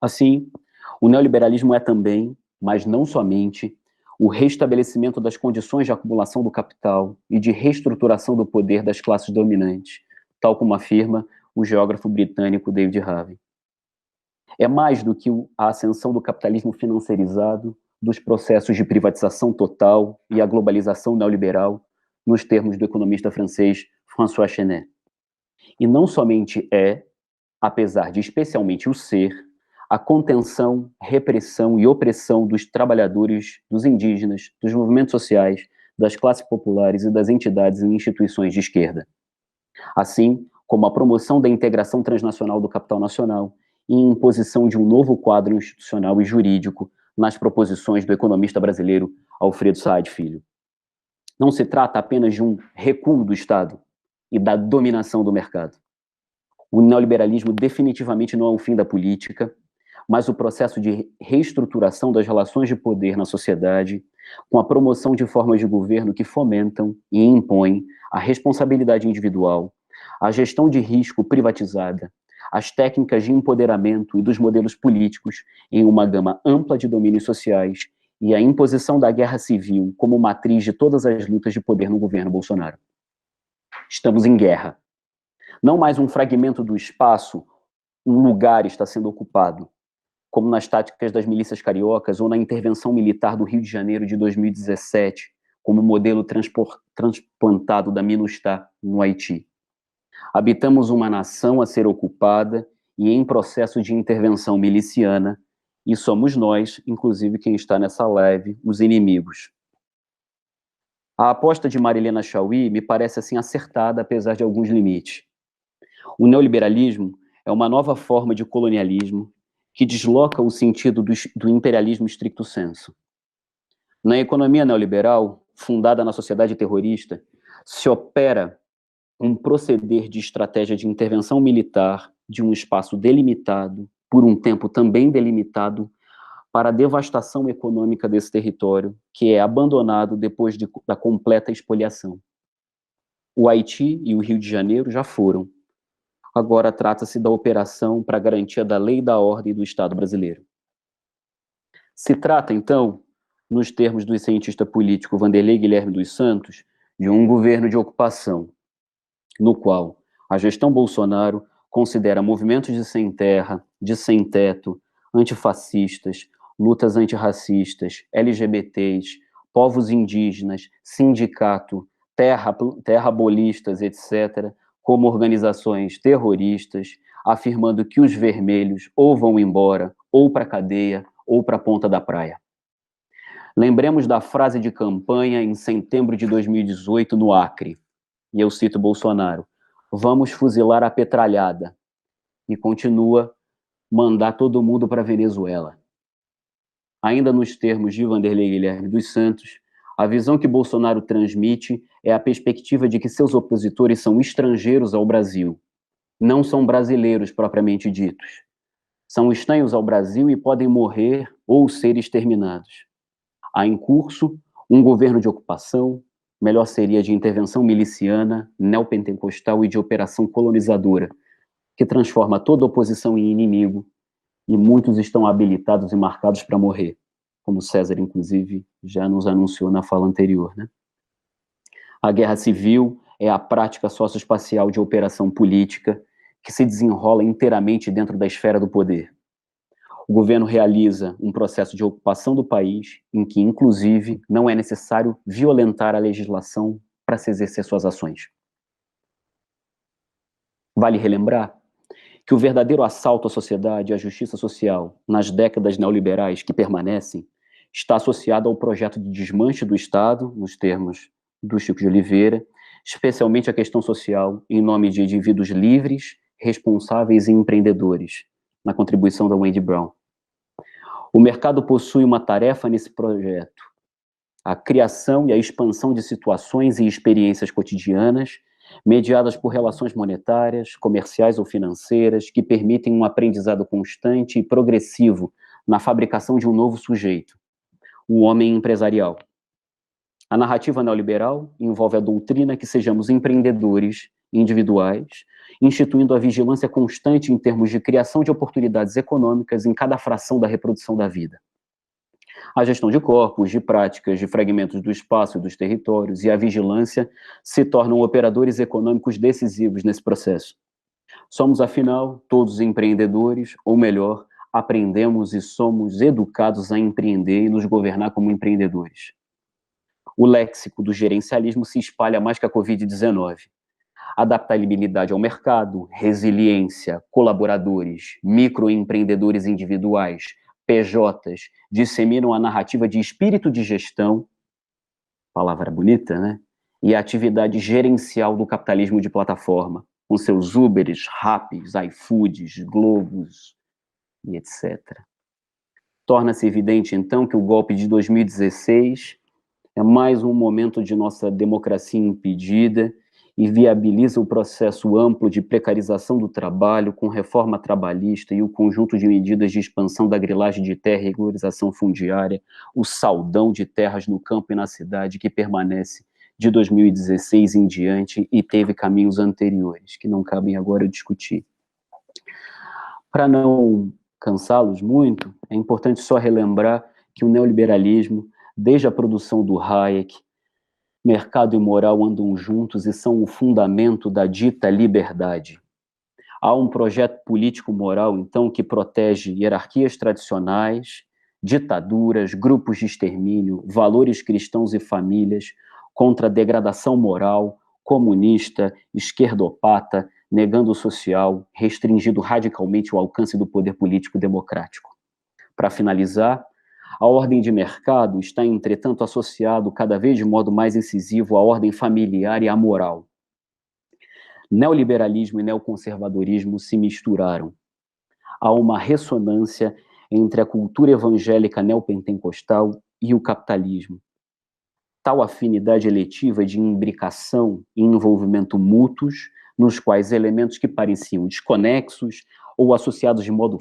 Assim, o neoliberalismo é também, mas não somente, o restabelecimento das condições de acumulação do capital e de reestruturação do poder das classes dominantes, tal como afirma o geógrafo britânico David Harvey. É mais do que a ascensão do capitalismo financiarizado, dos processos de privatização total e a globalização neoliberal, nos termos do economista francês François Chenet. E não somente é, apesar de especialmente o ser, a contenção, repressão e opressão dos trabalhadores, dos indígenas, dos movimentos sociais, das classes populares e das entidades e instituições de esquerda. Assim como a promoção da integração transnacional do capital nacional e imposição de um novo quadro institucional e jurídico nas proposições do economista brasileiro Alfredo Saad Filho. Não se trata apenas de um recuo do Estado e da dominação do mercado. O neoliberalismo definitivamente não é o fim da política, mas o processo de reestruturação das relações de poder na sociedade, com a promoção de formas de governo que fomentam e impõem a responsabilidade individual, a gestão de risco privatizada, as técnicas de empoderamento e dos modelos políticos em uma gama ampla de domínios sociais e a imposição da guerra civil como matriz de todas as lutas de poder no governo Bolsonaro. Estamos em guerra. Não mais um fragmento do espaço, um lugar está sendo ocupado, como nas táticas das milícias cariocas ou na intervenção militar do Rio de Janeiro de 2017, como modelo transplantado da MINUSTAH no Haiti. Habitamos uma nação a ser ocupada e em processo de intervenção miliciana, e somos nós, inclusive quem está nessa live, os inimigos. A aposta de Marilena Chaui me parece assim acertada, apesar de alguns limites. O neoliberalismo é uma nova forma de colonialismo que desloca o sentido do imperialismo stricto sensu. Na economia neoliberal, fundada na sociedade terrorista, se opera um proceder de estratégia de intervenção militar de um espaço delimitado, por um tempo também delimitado, para a devastação econômica desse território, que é abandonado depois da completa expoliação. O Haiti e o Rio de Janeiro já foram. Agora trata-se da operação para a garantia da lei e da ordem do Estado brasileiro. Se trata, então, nos termos do cientista político Vanderlei Guilherme dos Santos, de um governo de ocupação, no qual a gestão Bolsonaro considera movimentos de sem terra, de sem teto, antifascistas, lutas antirracistas, LGBTs, povos indígenas, sindicato, terrabolistas, etc., como organizações terroristas, afirmando que os vermelhos ou vão embora, ou para a cadeia, ou para a ponta da praia. Lembremos da frase de campanha em setembro de 2018 no Acre, e eu cito Bolsonaro: vamos fuzilar a petralhada, e continua: mandar todo mundo para a Venezuela. Ainda nos termos de Vanderlei Guilherme dos Santos, a visão que Bolsonaro transmite é a perspectiva de que seus opositores são estrangeiros ao Brasil, não são brasileiros propriamente ditos. São estranhos ao Brasil e podem morrer ou ser exterminados. Há em curso um governo de ocupação, melhor seria de intervenção miliciana, neopentecostal e de operação colonizadora, que transforma toda oposição em inimigo, e muitos estão habilitados e marcados para morrer, como César, inclusive, já nos anunciou na fala anterior, né? A guerra civil é a prática socioespacial de operação política que se desenrola inteiramente dentro da esfera do poder. O governo realiza um processo de ocupação do país em que, inclusive, não é necessário violentar a legislação para se exercer suas ações. Vale relembrar que o verdadeiro assalto à sociedade e à justiça social nas décadas neoliberais que permanecem está associado ao projeto de desmanche do Estado, nos termos do Chico de Oliveira, especialmente a questão social em nome de indivíduos livres, responsáveis e empreendedores, na contribuição da Wendy Brown. O mercado possui uma tarefa nesse projeto: a criação e a expansão de situações e experiências cotidianas mediadas por relações monetárias, comerciais ou financeiras, que permitem um aprendizado constante e progressivo na fabricação de um novo sujeito, o homem empresarial. A narrativa neoliberal envolve a doutrina que sejamos empreendedores individuais, instituindo a vigilância constante em termos de criação de oportunidades econômicas em cada fração da reprodução da vida. A gestão de corpos, de práticas, de fragmentos do espaço e dos territórios e a vigilância se tornam operadores econômicos decisivos nesse processo. Somos, afinal, todos empreendedores, ou melhor, aprendemos e somos educados a empreender e nos governar como empreendedores. O léxico do gerencialismo se espalha mais que a Covid-19. Adaptabilidade ao mercado, resiliência, colaboradores, microempreendedores individuais, PJs, disseminam a narrativa de espírito de gestão, palavra bonita, né? E a atividade gerencial do capitalismo de plataforma, com seus Uberes, Rapis, iFoods, Globos e etc. Torna-se evidente, então, que o golpe de 2016 é mais um momento de nossa democracia impedida e viabiliza o processo amplo de precarização do trabalho com reforma trabalhista e o conjunto de medidas de expansão da grilagem de terra e regularização fundiária, o saldão de terras no campo e na cidade que permanece de 2016 em diante e teve caminhos anteriores, que não cabem agora eu discutir. Para não cansá-los muito, é importante só relembrar que o neoliberalismo, desde a produção do Hayek, mercado e moral andam juntos e são o fundamento da dita liberdade. Há um projeto político-moral, então, que protege hierarquias tradicionais, ditaduras, grupos de extermínio, valores cristãos e famílias, contra a degradação moral, comunista, esquerdopata, negando o social, restringindo radicalmente o alcance do poder político democrático. Para finalizar, a ordem de mercado está, entretanto, associado cada vez de modo mais incisivo à ordem familiar e à moral. Neoliberalismo e neoconservadorismo se misturaram. Há uma ressonância entre a cultura evangélica neopentecostal e o capitalismo. Tal afinidade eletiva de imbricação e envolvimento mútuos, nos quais elementos que pareciam desconexos ou associados de modo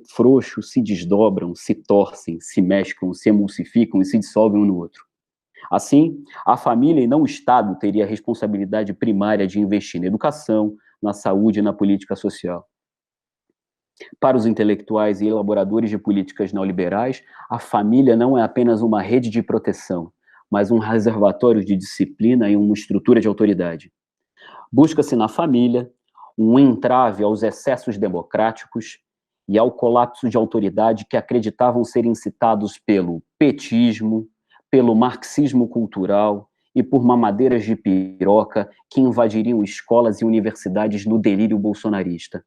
frouxo se desdobram, se torcem, se mesclam, se emulsificam e se dissolvem um no outro. Assim, a família e não o Estado teria a responsabilidade primária de investir na educação, na saúde e na política social. Para os intelectuais e elaboradores de políticas neoliberais, a família não é apenas uma rede de proteção, mas um reservatório de disciplina e uma estrutura de autoridade. Busca-se na família um entrave aos excessos democráticos e ao colapso de autoridade que acreditavam ser incitados pelo petismo, pelo marxismo cultural e por mamadeiras de piroca que invadiriam escolas e universidades no delírio bolsonarista.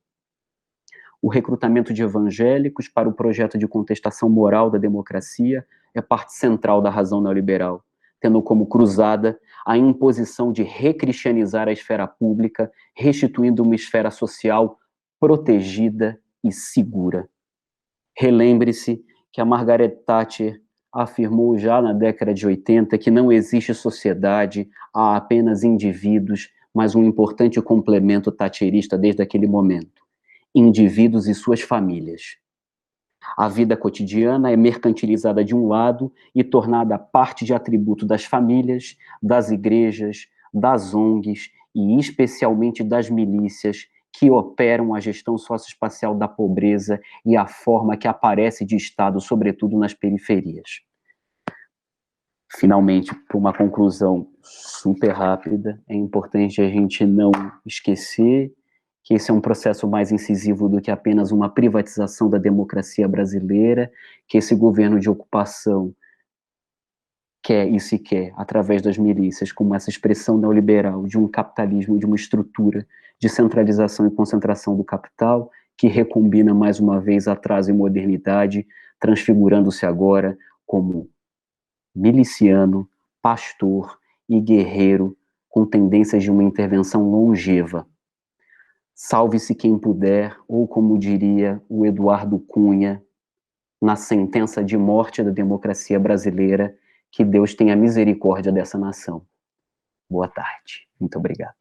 O recrutamento de evangélicos para o projeto de contestação moral da democracia é parte central da razão neoliberal, tendo como cruzada a imposição de recristianizar a esfera pública, restituindo uma esfera social protegida e segura. Relembre-se que a Margaret Thatcher afirmou já na década de 80 que não existe sociedade, há apenas indivíduos, mas um importante complemento thatcherista desde aquele momento: indivíduos e suas famílias. A vida cotidiana é mercantilizada de um lado e tornada parte de atributo das famílias, das igrejas, das ONGs e especialmente das milícias que operam a gestão socioespacial da pobreza e a forma que aparece de Estado, sobretudo nas periferias. Finalmente, por uma conclusão super rápida, é importante a gente não esquecer que esse é um processo mais incisivo do que apenas uma privatização da democracia brasileira, que esse governo de ocupação quer e se quer, através das milícias, como essa expressão neoliberal de um capitalismo, de uma estrutura de centralização e concentração do capital, que recombina mais uma vez atraso e modernidade, transfigurando-se agora como miliciano, pastor e guerreiro, com tendências de uma intervenção longeva. Salve-se quem puder, ou como diria o Eduardo Cunha, na sentença de morte da democracia brasileira, que Deus tenha misericórdia dessa nação. Boa tarde. Muito obrigado.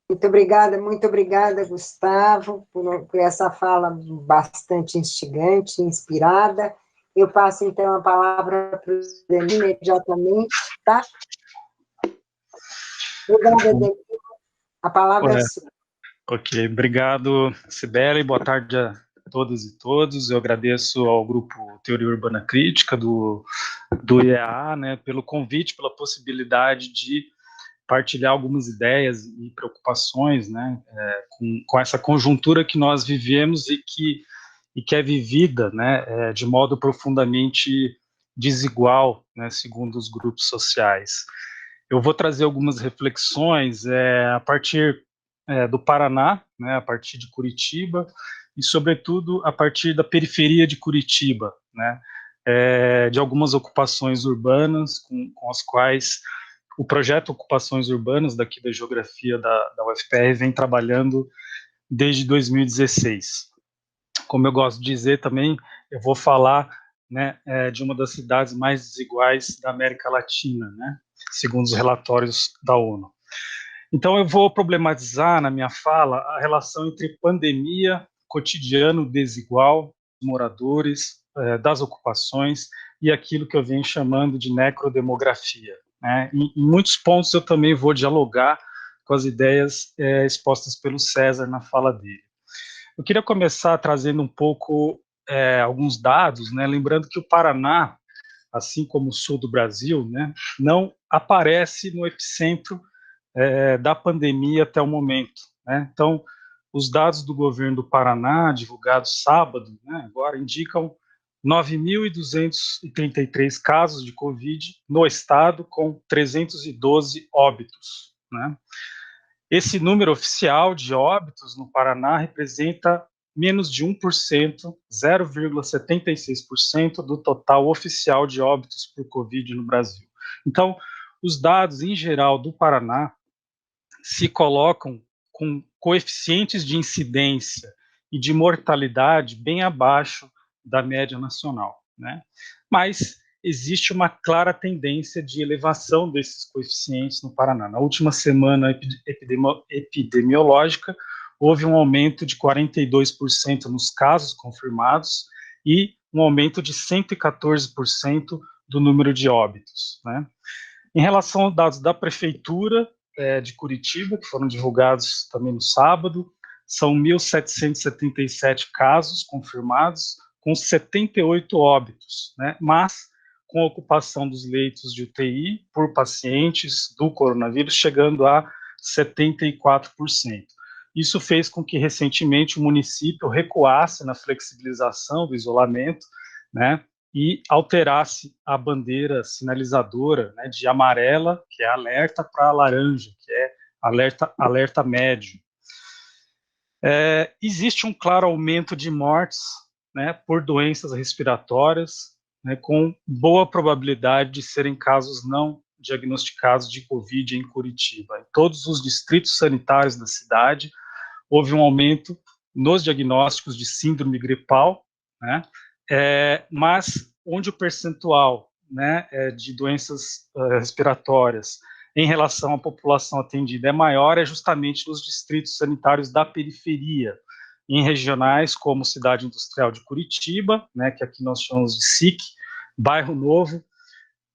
Muito obrigada, Gustavo, por essa fala bastante instigante, inspirada. Eu passo, então, a palavra para o Danilo imediatamente, tá? Obrigada, Danilo. A palavra é sua. Ok, obrigado, Cibele. Boa tarde a todas e todos. Eu agradeço ao Grupo Teoria Urbana Crítica, do IEA, né, pelo convite, pela possibilidade de partilhar algumas ideias e preocupações, né, com essa conjuntura que nós vivemos e que é vivida, né, de modo profundamente desigual, né, segundo os grupos sociais. Eu vou trazer algumas reflexões a partir do Paraná, né, a partir de Curitiba, e, sobretudo, a partir da periferia de Curitiba, né, de algumas ocupações urbanas com as quais o projeto Ocupações Urbanas, daqui da Geografia da UFPR, vem trabalhando desde 2016. Como eu gosto de dizer também, eu vou falar, né, de uma das cidades mais desiguais da América Latina, né, segundo os relatórios da ONU. Então, eu vou problematizar na minha fala a relação entre pandemia, cotidiano desigual, moradores, das ocupações e aquilo que eu venho chamando de necrodemografia, né? Em muitos pontos eu também vou dialogar com as ideias expostas pelo César na fala dele. Eu queria começar trazendo um pouco alguns dados, né? Lembrando que o Paraná, assim como o sul do Brasil, né, não aparece no epicentro da pandemia até o momento, né? Então, os dados do governo do Paraná, divulgados sábado, né, agora indicam 9.233 casos de Covid no estado, com 312 óbitos, né? Esse número oficial de óbitos no Paraná representa menos de 1%, 0,76% do total oficial de óbitos por Covid no Brasil. Então, os dados, em geral, do Paraná se colocam com coeficientes de incidência e de mortalidade bem abaixo da média nacional, né? Mas existe uma clara tendência de elevação desses coeficientes no Paraná. Na última semana epidemiológica, houve um aumento de 42% nos casos confirmados e um aumento de 114% do número de óbitos, né? Em relação aos dados da Prefeitura de Curitiba, que foram divulgados também no sábado, são 1.777 casos confirmados, com 78 óbitos, né? Mas com a ocupação dos leitos de UTI por pacientes do coronavírus chegando a 74%. Isso fez com que, recentemente, o município recuasse na flexibilização do isolamento, né, e alterasse a bandeira sinalizadora, né, de amarela, que é alerta, para laranja, que é alerta médio. Existe um claro aumento de mortes, né, por doenças respiratórias, né, com boa probabilidade de serem casos não diagnosticados de Covid em Curitiba. Em todos os distritos sanitários da cidade, houve um aumento nos diagnósticos de síndrome gripal, né, mas onde o percentual, né, de doenças respiratórias em relação à população atendida é maior, é justamente nos distritos sanitários da periferia, em regionais como Cidade Industrial de Curitiba, né, que aqui nós chamamos de SIC, Bairro Novo,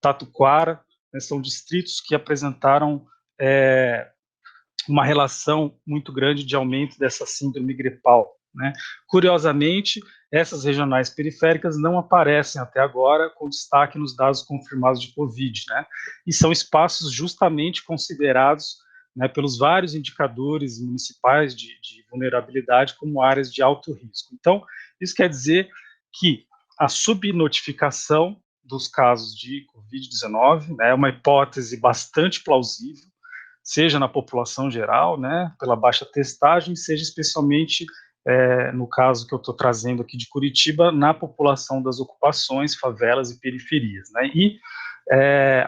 Tatuquara, né, são distritos que apresentaram uma relação muito grande de aumento dessa síndrome gripal, né? Curiosamente, essas regionais periféricas não aparecem até agora com destaque nos dados confirmados de Covid, né? E são espaços justamente considerados, né, pelos vários indicadores municipais de vulnerabilidade como áreas de alto risco. Então, isso quer dizer que a subnotificação dos casos de Covid-19, né, é uma hipótese bastante plausível, seja na população geral, né, pela baixa testagem, seja especialmente, no caso que eu estou trazendo aqui de Curitiba, na população das ocupações, favelas e periferias, né, e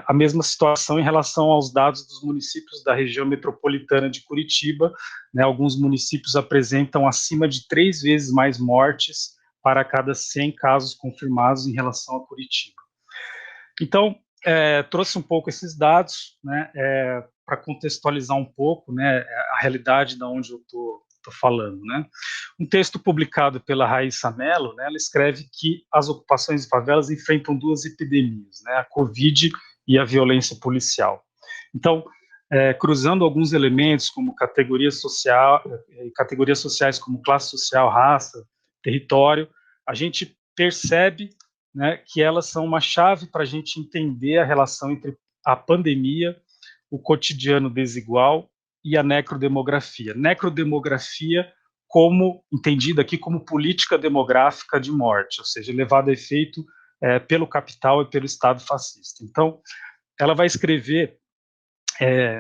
a mesma situação em relação aos dados dos municípios da região metropolitana de Curitiba, né, alguns municípios apresentam acima de 3 vezes mais mortes para cada 100 casos confirmados em relação a Curitiba. Então, trouxe um pouco esses dados, né, para contextualizar um pouco, né, a realidade da onde eu estou falando, né. Um texto publicado pela Raíssa Mello, né, ela escreve que as ocupações de favelas enfrentam 2 epidemias, né, a Covid e a violência policial. Então, cruzando alguns elementos como categorias sociais como classe social, raça, território, a gente percebe, né, que elas são uma chave para a gente entender a relação entre a pandemia, o cotidiano desigual e a necrodemografia. Necrodemografia como entendida aqui como política demográfica de morte, ou seja, levada a efeito pelo capital e pelo Estado fascista. Então, ela vai escrever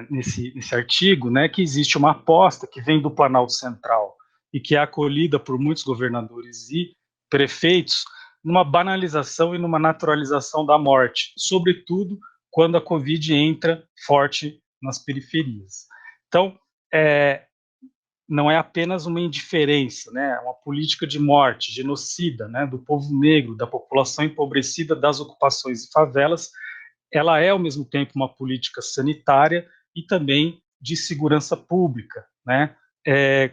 nesse artigo, né, que existe uma aposta que vem do Planalto Central e que é acolhida por muitos governadores e prefeitos numa banalização e numa naturalização da morte, sobretudo quando a Covid entra forte nas periferias. Então, não é apenas uma indiferença, né, uma política de morte, genocida, né, do povo negro, da população empobrecida das ocupações e favelas, ela é, ao mesmo tempo, uma política sanitária e também de segurança pública, né,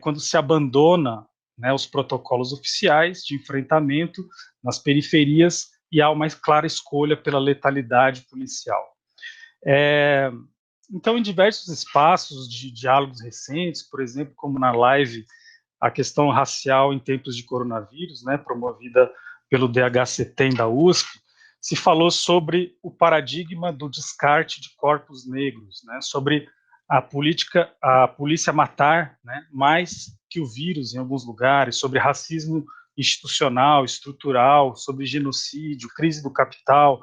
quando se abandona, né, os protocolos oficiais de enfrentamento nas periferias e há uma clara escolha pela letalidade policial. Então, em diversos espaços de diálogos recentes, por exemplo, como na live A Questão Racial em Tempos de Coronavírus, né, promovida pelo DHCTEM da USP, se falou sobre o paradigma do descarte de corpos negros, né, sobre a polícia matar, né, mais que o vírus em alguns lugares, sobre racismo institucional, estrutural, sobre genocídio, crise do capital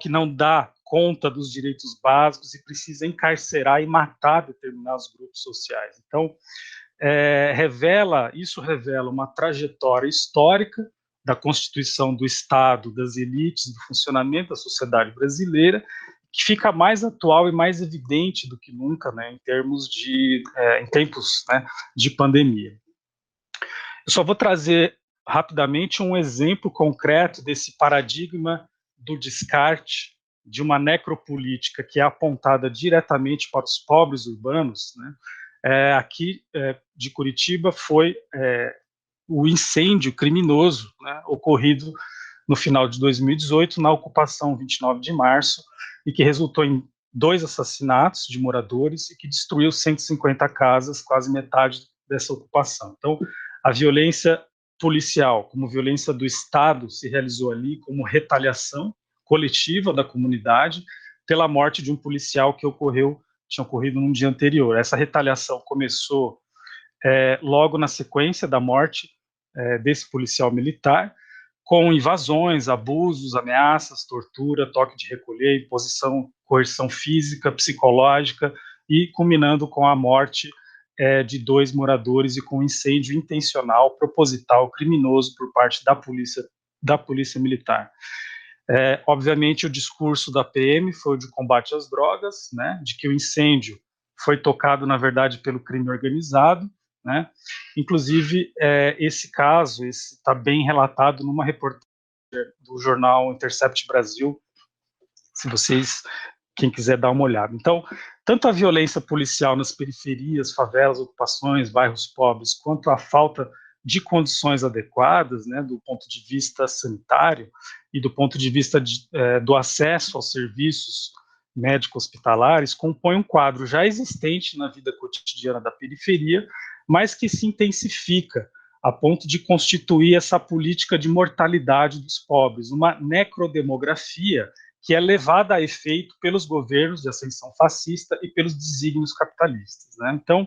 que não dá conta dos direitos básicos e precisa encarcerar e matar determinados grupos sociais. Então, isso revela uma trajetória histórica da constituição do Estado, das elites, do funcionamento da sociedade brasileira, que fica mais atual e mais evidente do que nunca, né, em tempos, né, de pandemia. Eu só vou trazer rapidamente um exemplo concreto desse paradigma do descarte de uma necropolítica que é apontada diretamente para os pobres urbanos, né? Aqui de Curitiba foi o incêndio criminoso, né, ocorrido no final de 2018 na ocupação 29 de março e que resultou em 2 assassinatos de moradores e que destruiu 150 casas, quase metade dessa ocupação. Então, a violência policial, como violência do Estado, se realizou ali como retaliação coletiva da comunidade pela morte de um policial que tinha ocorrido num dia anterior. Essa retaliação começou logo na sequência da morte desse policial militar, com invasões, abusos, ameaças, tortura, toque de recolher, imposição, coerção física, psicológica, e culminando com a morte de 2 moradores e com incêndio intencional, proposital, criminoso por parte da polícia militar. Obviamente, o discurso da PM foi o de combate às drogas, né, de que o incêndio foi tocado, na verdade, pelo crime organizado, né? Inclusive, esse caso está bem relatado numa reportagem do jornal Intercept Brasil, se vocês, quem quiser dar uma olhada. Então, tanto a violência policial nas periferias, favelas, ocupações, bairros pobres, quanto a falta de condições adequadas, né, do ponto de vista sanitário e do ponto de vista do acesso aos serviços médico-hospitalares, compõe um quadro já existente na vida cotidiana da periferia, mas que se intensifica a ponto de constituir essa política de mortalidade dos pobres, uma necrodemografia que é levada a efeito pelos governos de ascensão fascista e pelos desígnios capitalistas, né? Então,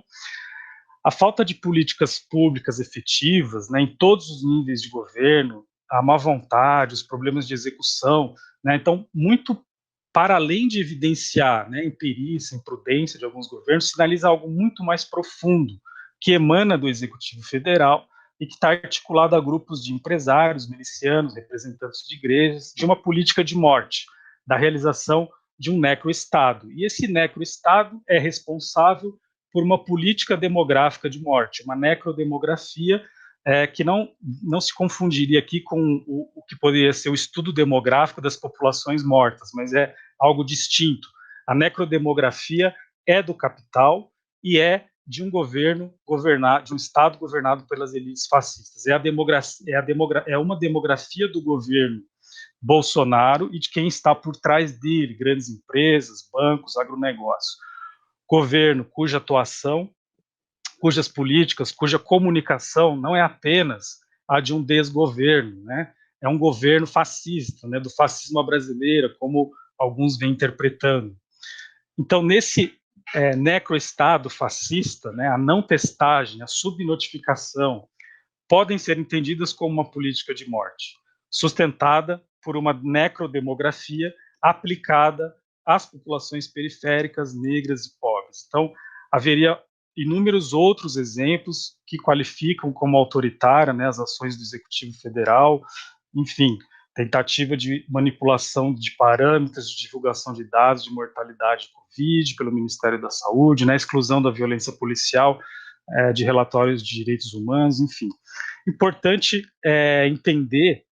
a falta de políticas públicas efetivas, né, em todos os níveis de governo, a má vontade, os problemas de execução, né, então, muito para além de evidenciar, né, imperícia, imprudência de alguns governos, sinaliza algo muito mais profundo, que emana do Executivo Federal e que está articulado a grupos de empresários, milicianos, representantes de igrejas, de uma política de morte, da realização de um necroestado. E esse necroestado é responsável por uma política demográfica de morte, uma necrodemografia que não se confundiria aqui com o que poderia ser o estudo demográfico das populações mortas, mas é algo distinto. A necrodemografia é do capital e é de um governo governado, de um Estado governado pelas elites fascistas. É uma demografia do governo Bolsonaro e de quem está por trás dele, grandes empresas, bancos, agronegócio. Governo cuja atuação, cujas políticas, cuja comunicação não é apenas a de um desgoverno, né? É um governo fascista, né? Do fascismo brasileiro, como alguns vêm interpretando. Então, nesse necroestado fascista, né, a não testagem, a subnotificação, podem ser entendidas como uma política de morte, sustentada por uma necrodemografia aplicada às populações periféricas, negras e pobres. Então, haveria inúmeros outros exemplos que qualificam como autoritária, né, as ações do Executivo Federal, enfim, tentativa de manipulação de parâmetros de divulgação de dados de mortalidade de Covid pelo Ministério da Saúde, né, exclusão da violência policial de relatórios de direitos humanos, enfim. Importante entender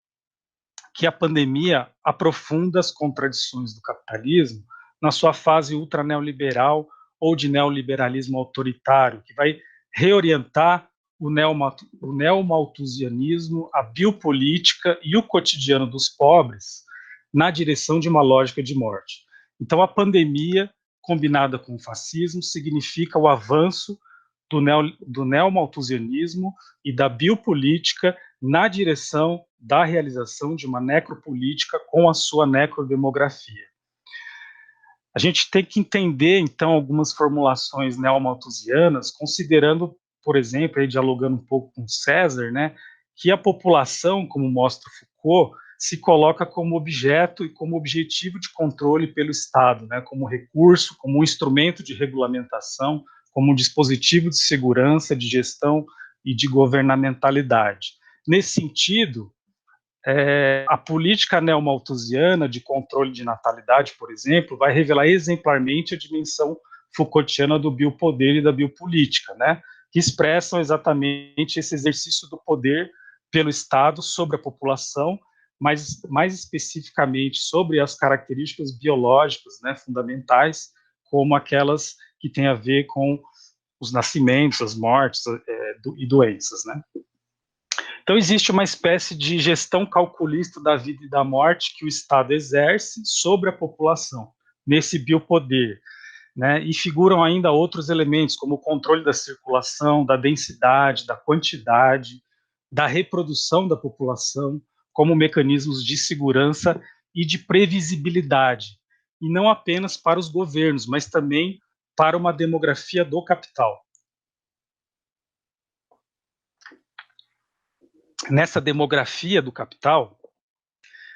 que a pandemia aprofunda as contradições do capitalismo na sua fase ultraneoliberal ou de neoliberalismo autoritário, que vai reorientar o neomalthusianismo, a biopolítica e o cotidiano dos pobres na direção de uma lógica de morte. Então, a pandemia, combinada com o fascismo, significa o avanço do neomalthusianismo e da biopolítica na direção da realização de uma necropolítica com a sua necrodemografia. A gente tem que entender, então, algumas formulações neomalthusianas, considerando, por exemplo, aí, dialogando um pouco com César, né, que a população, como mostra Foucault, se coloca como objeto e como objetivo de controle pelo Estado, né, como recurso, como um instrumento de regulamentação, como um dispositivo de segurança, de gestão e de governamentalidade. Nesse sentido, a política neomalthusiana de controle de natalidade, por exemplo, vai revelar exemplarmente a dimensão Foucaultiana do biopoder e da biopolítica, né, que expressam exatamente esse exercício do poder pelo Estado sobre a população, mas mais especificamente sobre as características biológicas, né, fundamentais, como aquelas que têm a ver com os nascimentos, as mortes e doenças, né. Então, existe uma espécie de gestão calculista da vida e da morte que o Estado exerce sobre a população, nesse biopoder, né? E figuram ainda outros elementos, como o controle da circulação, da densidade, da quantidade, da reprodução da população, como mecanismos de segurança e de previsibilidade, e não apenas para os governos, mas também para uma demografia do capital. Nessa demografia do capital,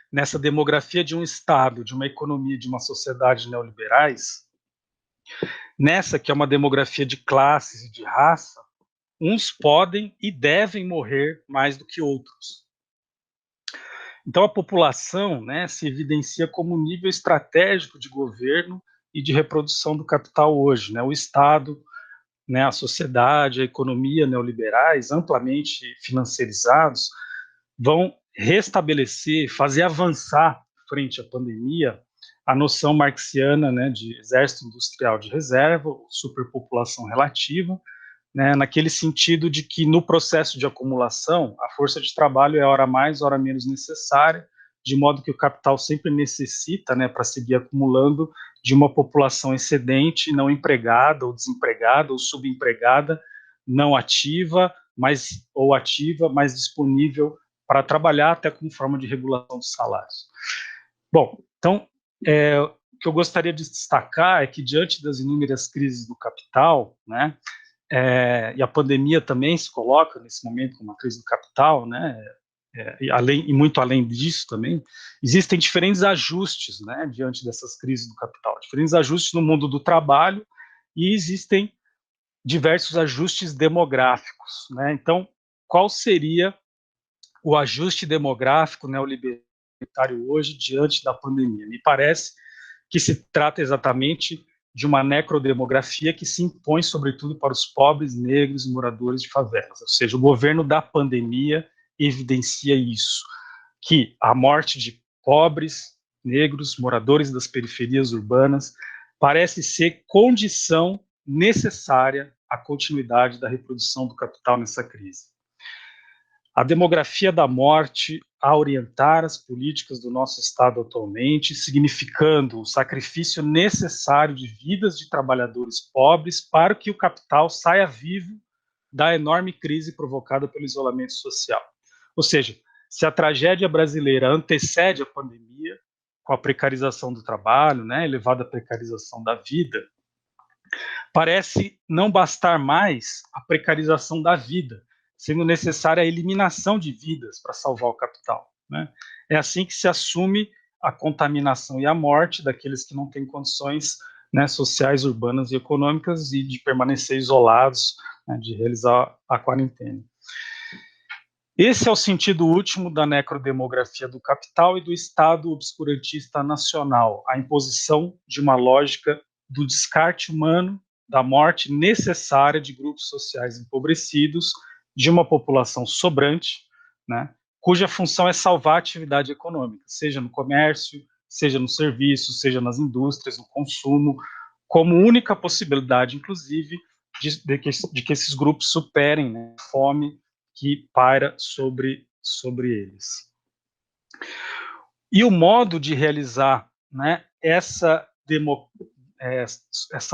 nessa demografia de um Estado, de uma economia, de uma sociedade neoliberais, nessa que é uma demografia de classes e de raça, uns podem e devem morrer mais do que outros. Então, a população, né, se evidencia como um nível estratégico de governo e de reprodução do capital hoje, né? O Estado, né, a sociedade, a economia neoliberais, amplamente financiarizados, vão restabelecer, fazer avançar, frente à pandemia, a noção marxiana, né, de exército industrial de reserva, superpopulação relativa, né, naquele sentido de que no processo de acumulação, a força de trabalho é hora mais, hora menos necessária, de modo que o capital sempre necessita, né, para seguir acumulando, de uma população excedente, não empregada, ou desempregada, ou subempregada, não ativa, ou ativa, mas disponível para trabalhar, até como forma de regulação dos salários. Bom, então, o que eu gostaria de destacar é que, diante das inúmeras crises do capital, né, e a pandemia também se coloca nesse momento como uma crise do capital, né, e muito além disso também, existem diferentes ajustes, né, diante dessas crises do capital, diferentes ajustes no mundo do trabalho, e existem diversos ajustes demográficos, né. Então, qual seria o ajuste demográfico neoliberário hoje diante da pandemia? Me parece que se trata exatamente de uma necrodemografia que se impõe sobretudo para os pobres, negros e moradores de favelas, ou seja, o governo da pandemia evidencia isso, que a morte de pobres, negros, moradores das periferias urbanas, parece ser condição necessária à continuidade da reprodução do capital nessa crise. A demografia da morte a orientar as políticas do nosso Estado atualmente, significando o sacrifício necessário de vidas de trabalhadores pobres para que o capital saia vivo da enorme crise provocada pelo isolamento social. Ou seja, se a tragédia brasileira antecede a pandemia, com a precarização do trabalho, né, elevada precarização da vida, parece não bastar mais a precarização da vida, sendo necessária a eliminação de vidas para salvar o capital, né? É assim que se assume a contaminação e a morte daqueles que não têm condições, né, sociais, urbanas e econômicas, e de permanecer isolados, né, de realizar a quarentena. Esse é o sentido último da necrodemografia do capital e do Estado obscurantista nacional, a imposição de uma lógica do descarte humano, da morte necessária de grupos sociais empobrecidos, de uma população sobrante, né, cuja função é salvar a atividade econômica, seja no comércio, seja no serviço, seja nas indústrias, no consumo, como única possibilidade, inclusive, de que esses grupos superem, né, a fome que paira sobre eles. E o modo de realizar, né, essa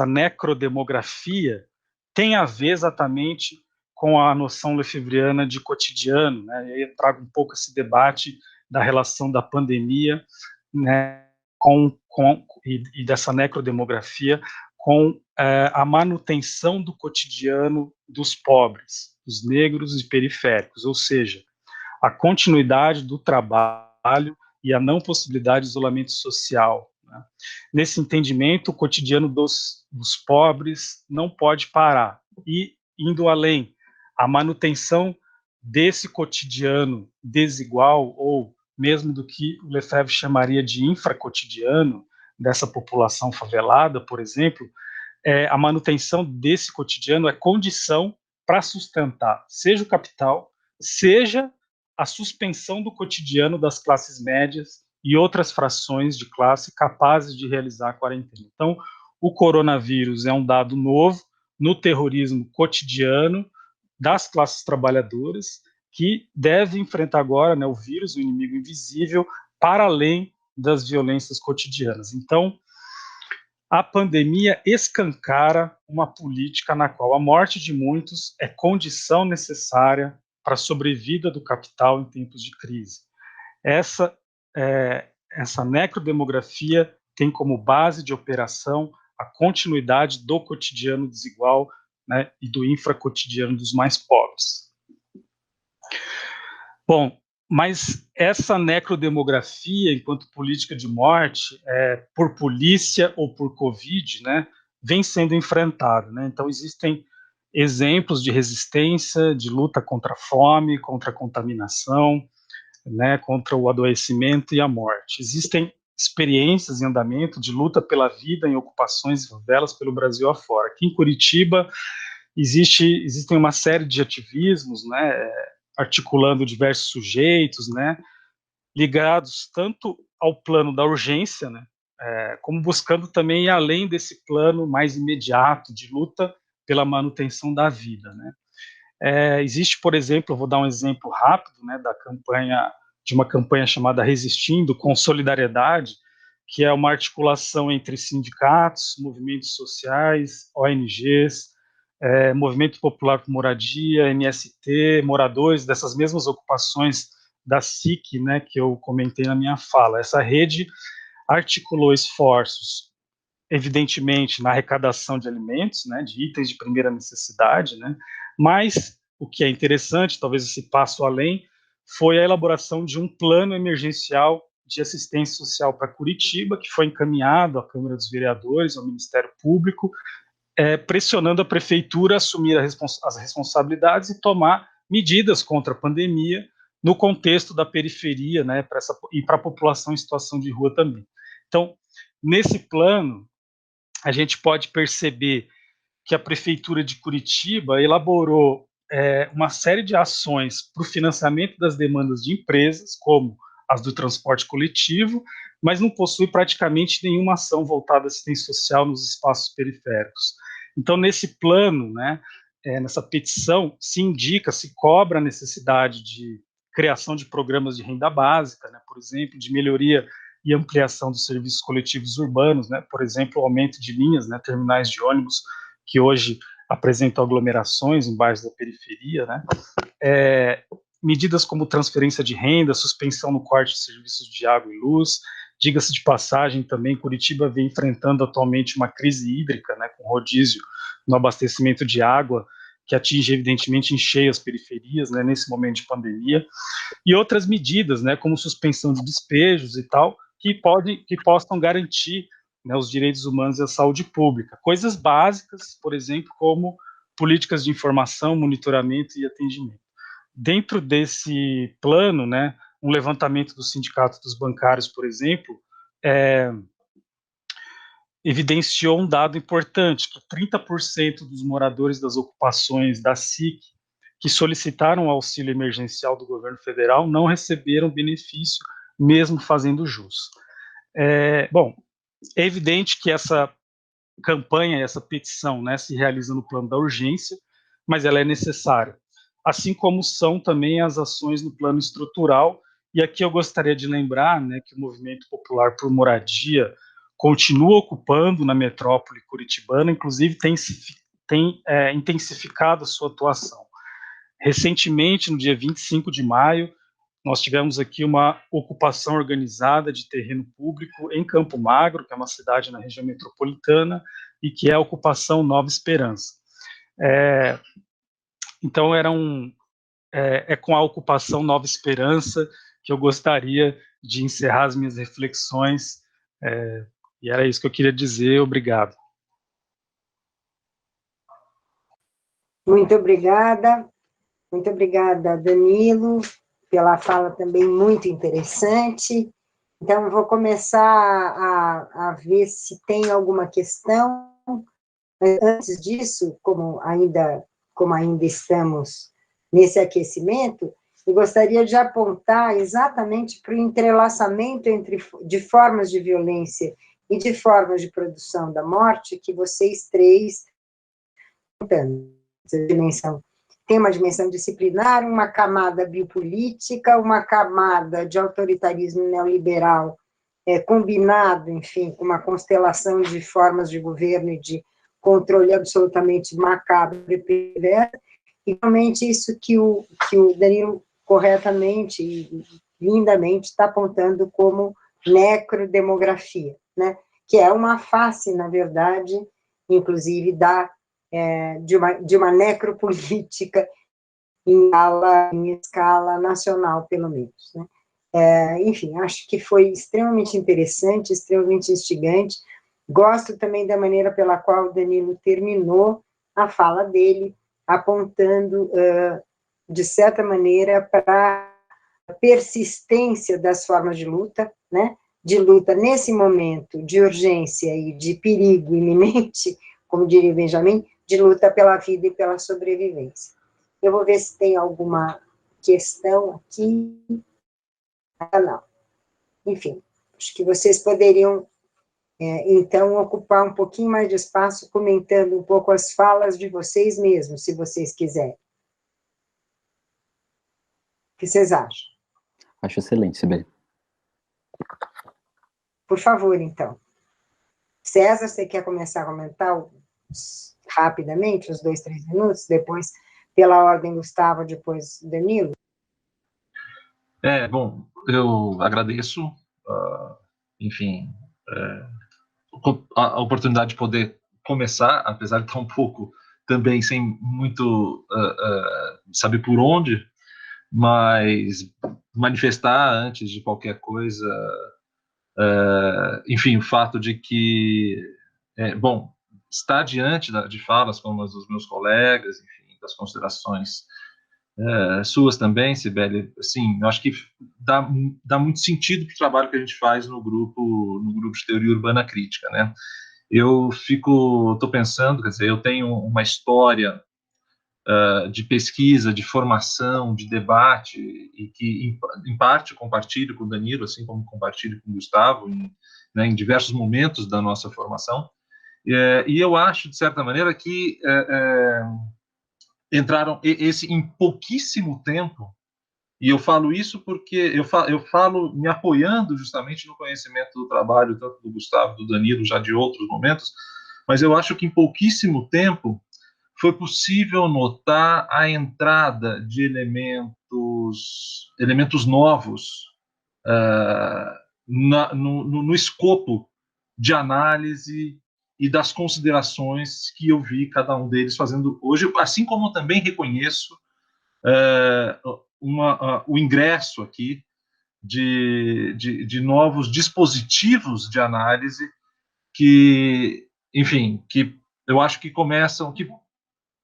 necrodemografia tem a ver exatamente com a noção lefebvriana de cotidiano, né, e aí eu trago um pouco esse debate da relação da pandemia, né, e dessa necrodemografia com a manutenção do cotidiano dos pobres, dos negros e periféricos, ou seja, a continuidade do trabalho e a não possibilidade de isolamento social, né? Nesse entendimento, o cotidiano dos pobres não pode parar, e indo além, a manutenção desse cotidiano desigual, ou mesmo do que o Lefebvre chamaria de infracotidiano, dessa população favelada, por exemplo, a manutenção desse cotidiano é condição para sustentar, seja o capital, seja a suspensão do cotidiano das classes médias e outras frações de classe capazes de realizar a quarentena. Então, o coronavírus é um dado novo no terrorismo cotidiano das classes trabalhadoras, que deve enfrentar agora, né, o vírus, o inimigo invisível, para além das violências cotidianas. Então, a pandemia escancara uma política na qual a morte de muitos é condição necessária para a sobrevida do capital em tempos de crise. Essa necrodemografia tem como base de operação a continuidade do cotidiano desigual, né, e do infracotidiano dos mais pobres. Bom, mas essa necrodemografia, enquanto política de morte, por polícia ou por Covid, né, vem sendo enfrentada, né? Então, existem exemplos de resistência, de luta contra a fome, contra a contaminação, né, contra o adoecimento e a morte. Existem experiências em andamento de luta pela vida em ocupações e favelas pelo Brasil afora. Aqui em Curitiba existem uma série de ativismos, né, articulando diversos sujeitos, né, ligados tanto ao plano da urgência, né, como buscando também ir além desse plano mais imediato de luta pela manutenção da vida, né. Existe, por exemplo, eu vou dar um exemplo rápido, né, de uma campanha chamada Resistindo, com Solidariedade, que é uma articulação entre sindicatos, movimentos sociais, ONGs, Movimento Popular por Moradia, MST, moradores dessas mesmas ocupações da SIC, né, que eu comentei na minha fala. Essa rede articulou esforços, evidentemente, na arrecadação de alimentos, né, de itens de primeira necessidade, né, mas o que é interessante, talvez esse passo além, foi a elaboração de um plano emergencial de assistência social para Curitiba, que foi encaminhado à Câmara dos Vereadores, ao Ministério Público, pressionando a prefeitura a assumir as responsabilidades e tomar medidas contra a pandemia no contexto da periferia, né, e para a população em situação de rua também. Então, nesse plano, a gente pode perceber que a Prefeitura de Curitiba elaborou uma série de ações para o financiamento das demandas de empresas, como as do transporte coletivo, mas não possui praticamente nenhuma ação voltada à assistência social nos espaços periféricos. Então, nesse plano, né, nessa petição, se indica, se cobra a necessidade de criação de programas de renda básica, né, por exemplo, de melhoria e ampliação dos serviços coletivos urbanos, né, por exemplo, o aumento de linhas, né, terminais de ônibus, que hoje apresentam aglomerações em bairros da periferia, né, medidas como transferência de renda, suspensão no corte de serviços de água e luz. Diga-se de passagem também, Curitiba vem enfrentando atualmente uma crise hídrica, né, com rodízio no abastecimento de água, que atinge evidentemente em cheio as periferias, né, nesse momento de pandemia, e outras medidas, né, como suspensão de despejos e tal, que possam garantir, né, os direitos humanos e a saúde pública. Coisas básicas, por exemplo, como políticas de informação, monitoramento e atendimento. Dentro desse plano, né, um levantamento do Sindicato dos Bancários, por exemplo, evidenciou um dado importante, que 30% dos moradores das ocupações da SIC que solicitaram o auxílio emergencial do governo federal não receberam benefício, mesmo fazendo jus. Bom, é evidente que essa campanha, essa petição, né, se realiza no plano da urgência, mas ela é necessária, assim como são também as ações no plano estrutural. E aqui eu gostaria de lembrar, né, que o Movimento Popular por Moradia continua ocupando na metrópole curitibana, inclusive tem intensificado a sua atuação. Recentemente, no dia 25 de maio, nós tivemos aqui uma ocupação organizada de terreno público em Campo Magro, que é uma cidade na região metropolitana, e que é a ocupação Nova Esperança. Então, com a ocupação Nova Esperança que eu gostaria de encerrar as minhas reflexões, e era isso que eu queria dizer. Obrigado. Muito obrigada, Danilo, pela fala também muito interessante. Então, vou começar a ver se tem alguma questão. Antes disso, como ainda como ainda estamos nesse aquecimento, eu gostaria de apontar exatamente para o entrelaçamento de formas de violência e de formas de produção da morte que vocês três tem uma dimensão disciplinar, uma camada biopolítica, uma camada de autoritarismo neoliberal combinado, enfim, com uma constelação de formas de governo e de controle absolutamente macabro e perverso, e realmente isso que o Danilo corretamente e lindamente está apontando como necrodemografia, né? Que é uma face, na verdade, inclusive, de uma necropolítica em escala nacional, pelo menos, né? Enfim, acho que foi extremamente interessante, extremamente instigante. Gosto também da maneira pela qual o Danilo terminou a fala dele, apontando, de certa maneira, para a persistência das formas de luta, né? De luta nesse momento de urgência e de perigo iminente, como diria Benjamin, de luta pela vida e pela sobrevivência. Eu vou ver se tem alguma questão aqui. Ah, não. Enfim, acho que vocês poderiam, então, ocupar um pouquinho mais de espaço comentando um pouco as falas de vocês mesmos, se vocês quiserem. O que vocês acham? Acho excelente, Sibeli. Por favor, então. César, você quer começar a comentar rapidamente, uns 2, 3 minutos, depois, pela ordem, Gustavo, depois Danilo? Bom, eu agradeço, enfim, a oportunidade de poder começar, apesar de estar um pouco também sem muito saber por onde, mas manifestar antes de qualquer coisa, enfim, o fato de que, bom, estar diante de falas como as dos meus colegas, enfim, das considerações suas também, Sibeli, assim, eu acho que dá muito sentido para o trabalho que a gente faz no grupo de teoria urbana crítica, né? Eu estou pensando, quer dizer, eu tenho uma história de pesquisa, de formação, de debate, e que, em parte, compartilho com o Danilo, assim como compartilho com o Gustavo, em diversos momentos da nossa formação, e eu acho, de certa maneira, que entraram em pouquíssimo tempo, e eu falo isso porque eu falo me apoiando justamente no conhecimento do trabalho, tanto do Gustavo, do Danilo, já de outros momentos, mas eu acho que em pouquíssimo tempo foi possível notar a entrada de elementos novos no escopo de análise e das considerações que eu vi cada um deles fazendo hoje, assim como também reconheço o ingresso aqui de novos dispositivos de análise que, enfim, que eu acho que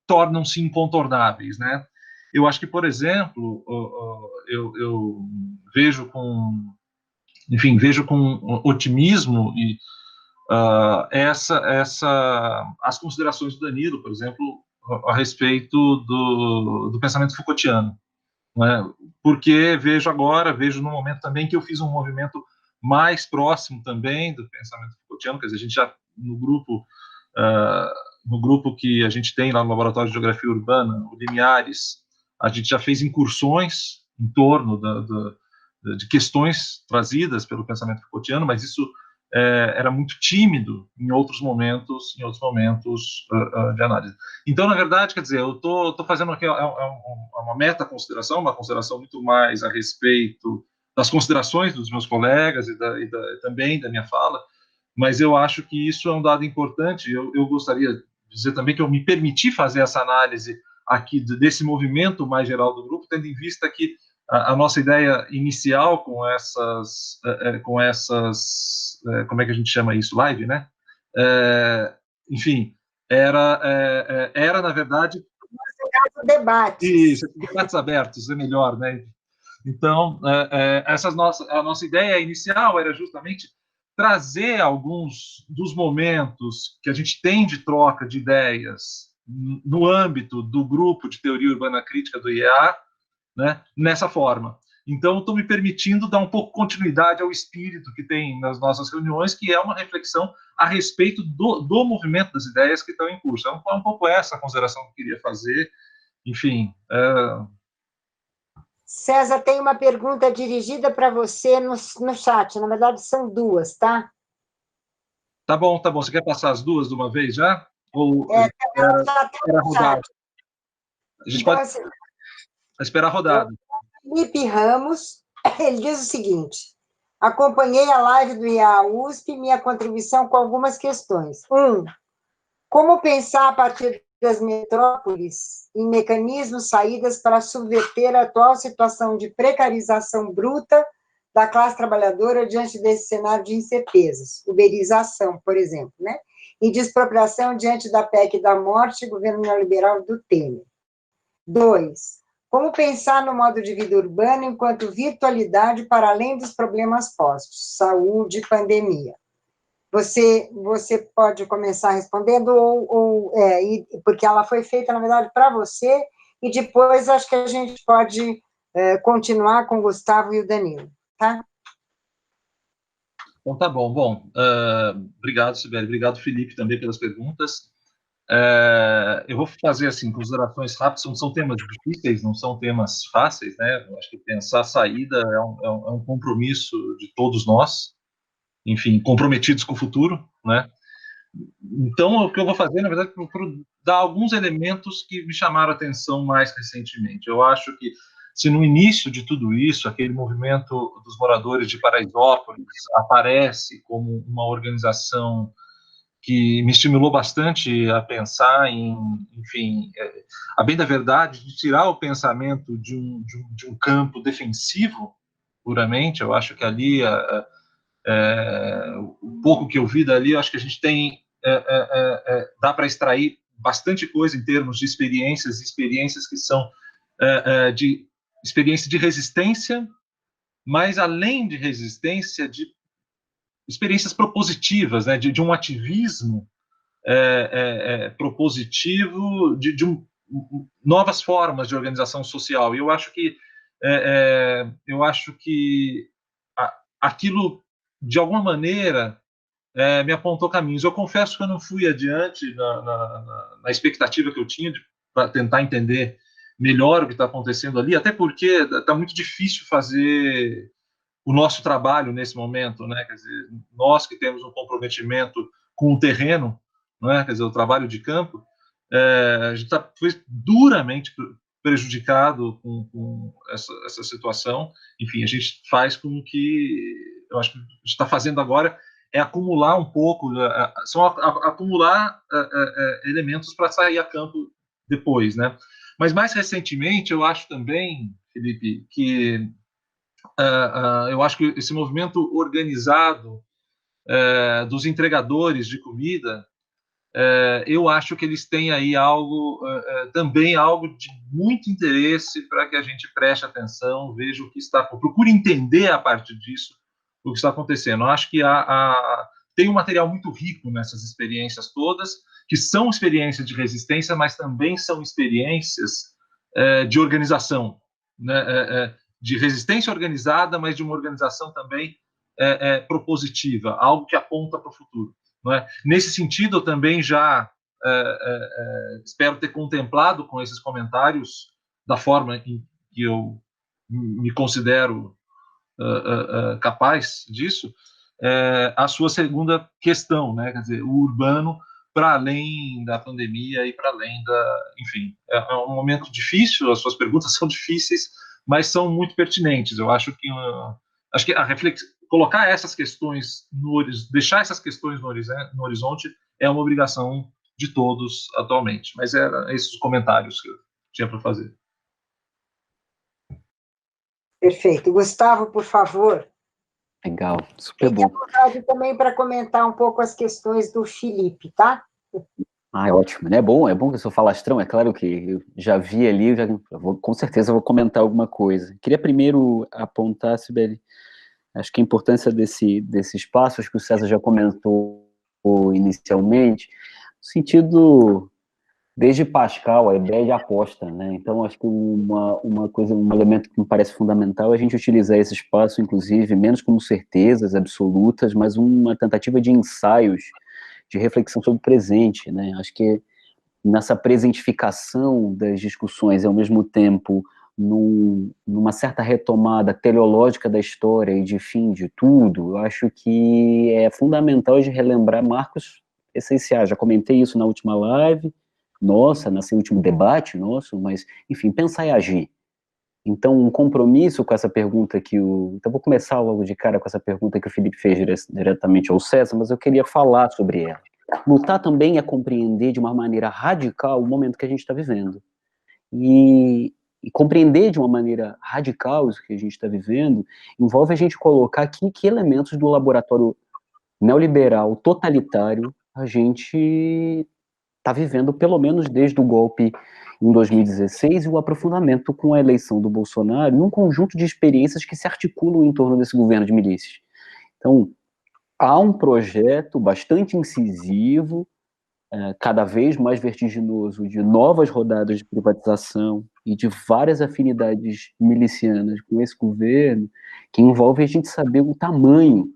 tornam-se incontornáveis, né? Eu acho que, por exemplo, eu vejo com otimismo e as considerações do Danilo, por exemplo, a respeito do pensamento Foucaultiano, né? Porque vejo no momento também que eu fiz um movimento mais próximo também do pensamento Foucaultiano, quer dizer, a gente já no grupo que a gente tem lá no Laboratório de Geografia Urbana, o Limiares, a gente já fez incursões em torno de questões trazidas pelo pensamento Foucaultiano, mas isso era muito tímido em outros momentos de análise. Então, na verdade, quer dizer, eu estou fazendo aqui uma meta-consideração, uma consideração muito mais a respeito das considerações dos meus colegas e também da minha fala, mas eu acho que isso é um dado importante. Eu gostaria de dizer também que eu me permiti fazer essa análise aqui desse movimento mais geral do grupo, tendo em vista que a nossa ideia inicial com essas, como é que a gente chama isso? Live, né? Enfim, era na verdade... Debates. Isso, debates abertos, é melhor, né? Então, a nossa ideia inicial era justamente trazer alguns dos momentos que a gente tem de troca de ideias no âmbito do grupo de teoria urbana crítica do IEA, né, nessa forma. Então, estou me permitindo dar um pouco continuidade ao espírito que tem nas nossas reuniões, que é uma reflexão a respeito do movimento das ideias que estão em curso. É um pouco essa a consideração que eu queria fazer. Enfim. César, tem uma pergunta dirigida para você no chat. Na verdade, são duas, tá? Tá bom. Você quer passar as duas de uma vez já? Ou esperar rodar? A gente então, pode esperar a rodada. Felipe Ramos, ele diz o seguinte: acompanhei a live do IEA USP e minha contribuição com algumas questões. 1. Como pensar a partir das metrópoles em mecanismos, saídas para subverter a atual situação de precarização bruta da classe trabalhadora diante desse cenário de incertezas, uberização, por exemplo, né? E de expropriação diante da PEC da morte e governo neoliberal do Temer. 2. Como pensar no modo de vida urbano enquanto virtualidade para além dos problemas postos, saúde, pandemia. Você pode começar respondendo, porque ela foi feita, na verdade, para você, e depois acho que a gente pode continuar com o Gustavo e o Danilo, tá? Então, tá bom. Obrigado, Sibeli. Obrigado, Felipe, também pelas perguntas. Eu vou fazer, assim, considerações rápidas. São temas difíceis, não são temas fáceis, né? Eu acho que pensar a saída é um compromisso de todos nós, enfim, comprometidos com o futuro, né? Então, o que eu vou fazer, na verdade, é procuro dar alguns elementos que me chamaram a atenção mais recentemente. Eu acho que, se no início de tudo isso, aquele movimento dos moradores de Paraisópolis aparece como uma organização que me estimulou bastante a pensar em, enfim, a bem da verdade, de tirar o pensamento de um campo defensivo, puramente. Eu acho que ali, o pouco que eu vi dali, eu acho que a gente tem, dá para extrair bastante coisa em termos de experiências que são de experiência de resistência, mas além de resistência, de experiências propositivas, né, de um ativismo propositivo, de novas formas de organização social. E eu acho que aquilo, de alguma maneira, me apontou caminhos. Eu confesso que eu não fui adiante na expectativa que eu tinha para tentar entender melhor o que está acontecendo ali, até porque está muito difícil fazer o nosso trabalho nesse momento, né? Quer dizer, nós que temos um comprometimento com o terreno, né? Quer dizer, o trabalho de campo, a gente foi duramente prejudicado com essa situação. Enfim, a gente faz com que, eu acho que a gente está fazendo agora é acumular um pouco, acumular elementos para sair a campo depois, né? Mas mais recentemente, eu acho também, Felipe, que eu acho que esse movimento organizado dos entregadores de comida, eu acho que eles têm aí também algo de muito interesse para que a gente preste atenção, veja o que procure entender a partir disso o que está acontecendo. Eu acho que tem um material muito rico nessas experiências todas, que são experiências de resistência, mas também são experiências de organização, né? De resistência organizada, mas de uma organização também propositiva, algo que aponta para o futuro. Não é? Nesse sentido, eu também já espero ter contemplado com esses comentários, da forma em que eu me considero capaz disso, a sua segunda questão, né? Quer dizer, o urbano para além da pandemia e para além enfim, é um momento difícil, as suas perguntas são difíceis, mas são muito pertinentes. Eu acho que a reflexão, colocar essas questões deixar essas questões no horizonte é uma obrigação de todos atualmente. Mas eram esses os comentários que eu tinha para fazer. Perfeito. Gustavo, por favor. Legal, super bom. Fique à vontade também para comentar um pouco as questões do Felipe, tá? É ótimo, né? É bom que eu sou falastrão, é claro que eu já vi ali, com certeza vou comentar alguma coisa. Queria primeiro apontar, Sibeli, acho que a importância desse espaço, acho que o César já comentou inicialmente, no sentido desde Pascal, a ideia de aposta, né? Então, acho que um elemento que me parece fundamental é a gente utilizar esse espaço, inclusive, menos como certezas absolutas, mas uma tentativa de ensaios, de reflexão sobre o presente, né? Acho que nessa presentificação das discussões, ao mesmo tempo, numa certa retomada teleológica da história e de fim de tudo, eu acho que é fundamental de relembrar marcos essenciais. Já comentei isso na última live, nesse último debate nosso, mas, enfim, pensar e agir. Então, um compromisso com essa pergunta então, vou começar logo de cara com essa pergunta que o Felipe fez diretamente ao César, mas eu queria falar sobre ela. Lutar também é compreender de uma maneira radical o momento que a gente está vivendo. E compreender de uma maneira radical isso que a gente está vivendo envolve a gente colocar aqui que elementos do laboratório neoliberal totalitário a gente está vivendo, pelo menos desde o golpe em 2016 e o aprofundamento com a eleição do Bolsonaro, e um conjunto de experiências que se articulam em torno desse governo de milícias. Então, há um projeto bastante incisivo, cada vez mais vertiginoso, de novas rodadas de privatização e de várias afinidades milicianas com esse governo, que envolve a gente saber o tamanho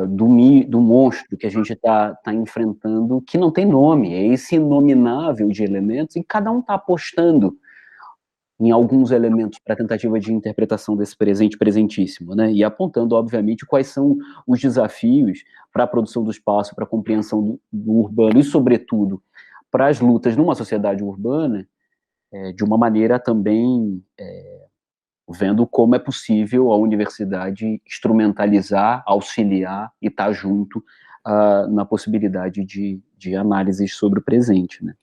do monstro que a gente está enfrentando, que não tem nome, é esse inominável de elementos, e cada um está apostando em alguns elementos para a tentativa de interpretação desse presente presentíssimo, né? E apontando, obviamente, quais são os desafios para a produção do espaço, para a compreensão do urbano e, sobretudo, para as lutas numa sociedade urbana, de uma maneira também vendo como é possível a universidade instrumentalizar, auxiliar e estar junto na possibilidade de análises sobre o presente, né?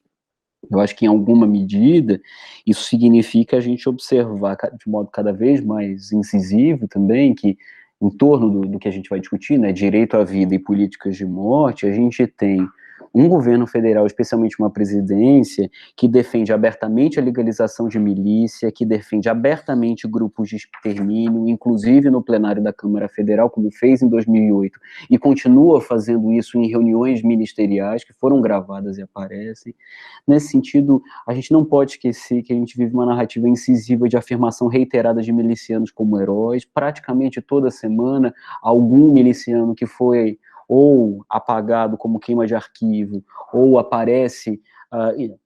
Eu acho que, em alguma medida, isso significa a gente observar de modo cada vez mais incisivo também que, em torno do que a gente vai discutir, né, direito à vida e políticas de morte, a gente tem um governo federal, especialmente uma presidência, que defende abertamente a legalização de milícia, que defende abertamente grupos de extermínio, inclusive no plenário da Câmara Federal, como fez em 2008, e continua fazendo isso em reuniões ministeriais, que foram gravadas e aparecem. Nesse sentido, a gente não pode esquecer que a gente vive uma narrativa incisiva de afirmação reiterada de milicianos como heróis. Praticamente toda semana, algum miliciano que foi ou apagado como queima de arquivo, ou aparece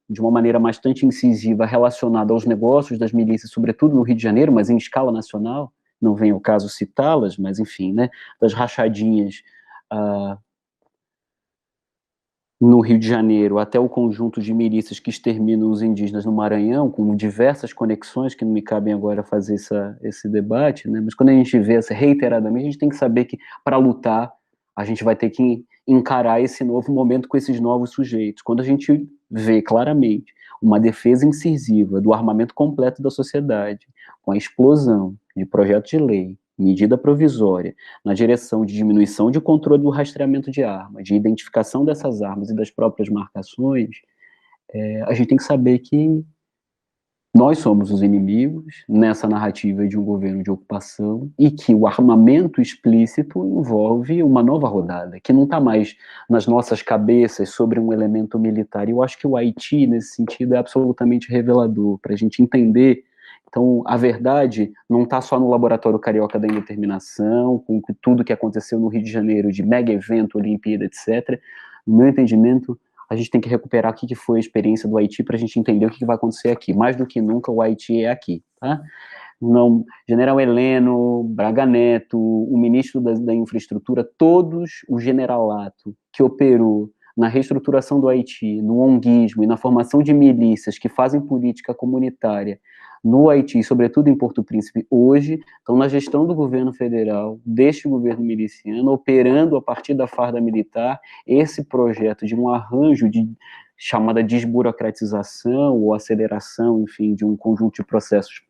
de uma maneira bastante incisiva relacionada aos negócios das milícias, sobretudo no Rio de Janeiro, mas em escala nacional, não vem ao caso citá-las, mas enfim, né, das rachadinhas no Rio de Janeiro, até o conjunto de milícias que exterminam os indígenas no Maranhão, com diversas conexões que não me cabem agora fazer esse debate, né? Mas quando a gente vê reiteradamente, a gente tem que saber que, para lutar, a gente vai ter que encarar esse novo momento com esses novos sujeitos. Quando a gente vê claramente uma defesa incisiva do armamento completo da sociedade, com a explosão de projetos de lei, medida provisória, na direção de diminuição de controle do rastreamento de armas, de identificação dessas armas e das próprias marcações, a gente tem que saber que nós somos os inimigos nessa narrativa de um governo de ocupação e que o armamento explícito envolve uma nova rodada, que não está mais nas nossas cabeças sobre um elemento militar. E eu acho que o Haiti, nesse sentido, é absolutamente revelador para a gente entender. Então, a verdade não está só no Laboratório Carioca da Indeterminação, com tudo que aconteceu no Rio de Janeiro, de mega evento, Olimpíada, etc. No meu entendimento, a gente tem que recuperar o que foi a experiência do Haiti para a gente entender o que vai acontecer aqui. Mais do que nunca, o Haiti é aqui, tá? Não, General Heleno, Braga Neto, o ministro da Infraestrutura, todos o generalato que operou na reestruturação do Haiti, no onguismo e na formação de milícias que fazem política comunitária no Haiti, sobretudo em Porto Príncipe, hoje, estão na gestão do governo federal, deste governo miliciano, operando a partir da farda militar esse projeto de um arranjo de chamada desburocratização ou aceleração, enfim, de um conjunto de processos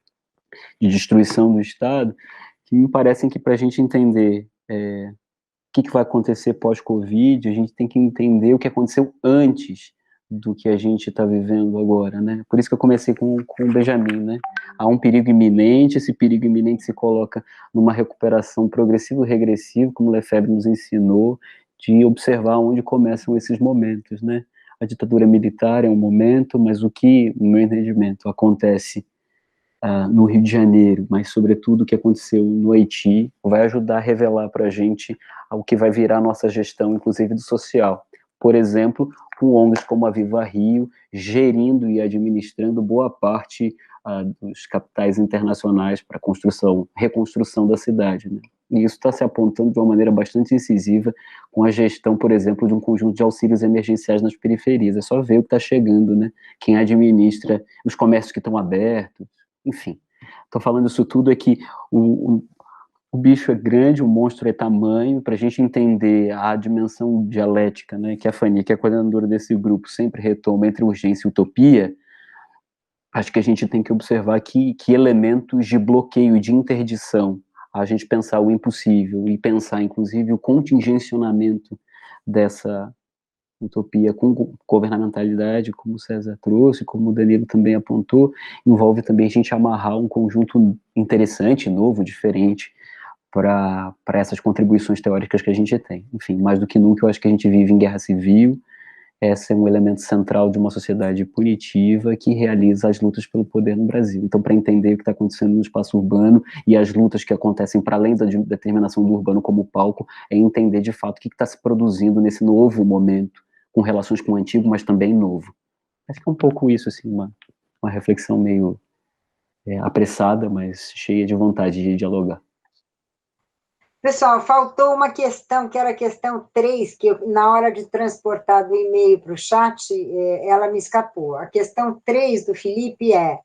de destruição do Estado, que me parecem que, para a gente entender o que vai acontecer pós-Covid, a gente tem que entender o que aconteceu antes do que a gente está vivendo agora, né? Por isso que eu comecei com o Benjamin, né? Há um perigo iminente, esse perigo iminente se coloca numa recuperação progressiva e regressiva, como Lefebvre nos ensinou, de observar onde começam esses momentos, né? a ditadura militar é um momento, mas o que, no meu entendimento, acontece no Rio de Janeiro, mas sobretudo o que aconteceu no Haiti, vai ajudar a revelar para a gente o que vai virar a nossa gestão, inclusive do social. Por exemplo, com ONGs como a Viva Rio, gerindo e administrando boa parte dos capitais internacionais para reconstrução da cidade, né? E isso está se apontando de uma maneira bastante incisiva com a gestão, por exemplo, de um conjunto de auxílios emergenciais nas periferias. É só ver o que está chegando, né? Quem administra os comércios que estão abertos, enfim. Estou falando isso tudo é que o bicho é grande, o monstro é tamanho, para a gente entender a dimensão dialética, né, que a Fanny, que é a coordenadora desse grupo, sempre retoma entre urgência e utopia. Acho que a gente tem que observar que elementos de bloqueio, de interdição, a gente pensar o impossível e pensar, inclusive, o contingencionamento dessa utopia com governamentalidade, como o César trouxe, como o Danilo também apontou, envolve também a gente amarrar um conjunto interessante, novo, diferente, para essas contribuições teóricas que a gente tem. Enfim, mais do que nunca, eu acho que a gente vive em guerra civil. Esse é um elemento central de uma sociedade punitiva que realiza as lutas pelo poder no Brasil. Então, para entender o que está acontecendo no espaço urbano e as lutas que acontecem para além da determinação do urbano como palco, é entender de fato o que está se produzindo nesse novo momento, com relações com o antigo, mas também novo. Acho que é um pouco isso, assim, uma reflexão meio apressada, mas cheia de vontade de dialogar. Pessoal, faltou uma questão, que era a questão 3, que na hora de transportar do e-mail para o chat, ela me escapou. A questão 3 do Felipe é: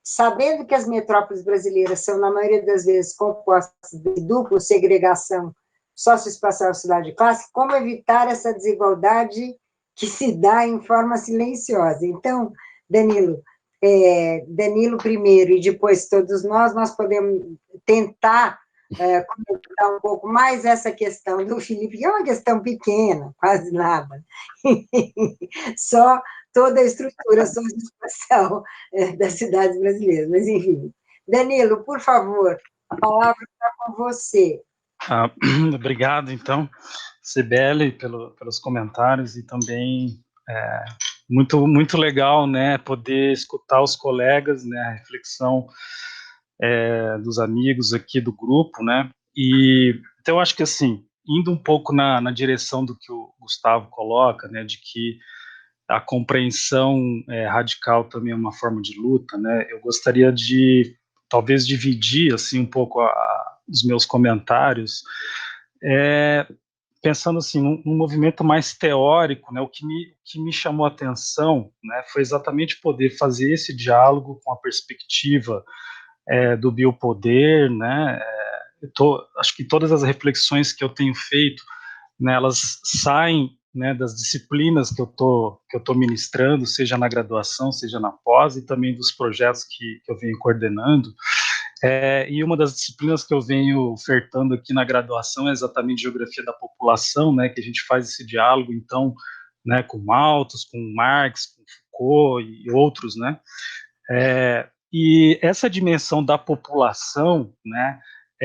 sabendo que as metrópoles brasileiras são, na maioria das vezes, compostas de dupla segregação socioespacial cidade de classe, como evitar essa desigualdade que se dá em forma silenciosa? Então, Danilo, Danilo primeiro e depois todos nós podemos tentar comentar um pouco mais essa questão do Felipe, que é uma questão pequena, quase nada, só toda a estrutura socioespacial das cidades brasileiras, mas enfim. Danilo, por favor, a palavra está com você. Obrigado, então, Cibele, pelos comentários, e também muito legal, né, poder escutar os colegas, né, a reflexão dos amigos aqui do grupo, né, e então eu acho que, assim, indo um pouco na direção do que o Gustavo coloca, né, de que a compreensão radical também é uma forma de luta, né, eu gostaria de, talvez, dividir, assim, um pouco os meus comentários, pensando assim, num movimento mais teórico, né, o que me chamou a atenção, né, foi exatamente poder fazer esse diálogo com a perspectiva do biopoder, né, acho que todas as reflexões que eu tenho feito, né, elas saem, né, das disciplinas que eu tô ministrando, seja na graduação, seja na pós, e também dos projetos que eu venho coordenando. E uma das disciplinas que eu venho ofertando aqui na graduação é exatamente Geografia da População, né, que a gente faz esse diálogo, então, né, com Malthus, com Marx, com Foucault e outros, né, e essa dimensão da população, né,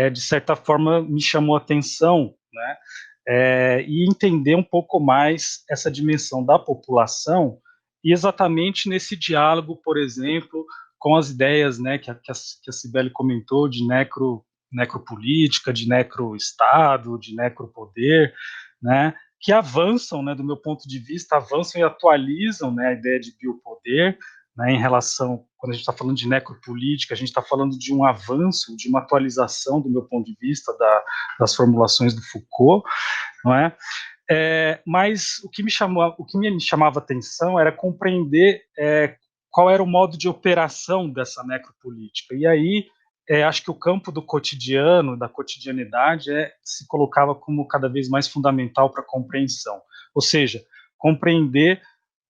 de certa forma me chamou a atenção, né, e entender um pouco mais essa dimensão da população, e exatamente nesse diálogo, por exemplo, com as ideias, né, que a Cibele comentou, de necropolítica, de necroestado, de necropoder, né, que avançam, né, do meu ponto de vista, avançam e atualizam, né, a ideia de biopoder, né, em relação, quando a gente está falando de necropolítica, a gente está falando de um avanço, de uma atualização, do meu ponto de vista, das formulações do Foucault, não é? Mas o que me chamava atenção era compreender qual era o modo de operação dessa necropolítica. E aí, acho que o campo do cotidiano, da cotidianidade, se colocava como cada vez mais fundamental para a compreensão. Ou seja, compreender,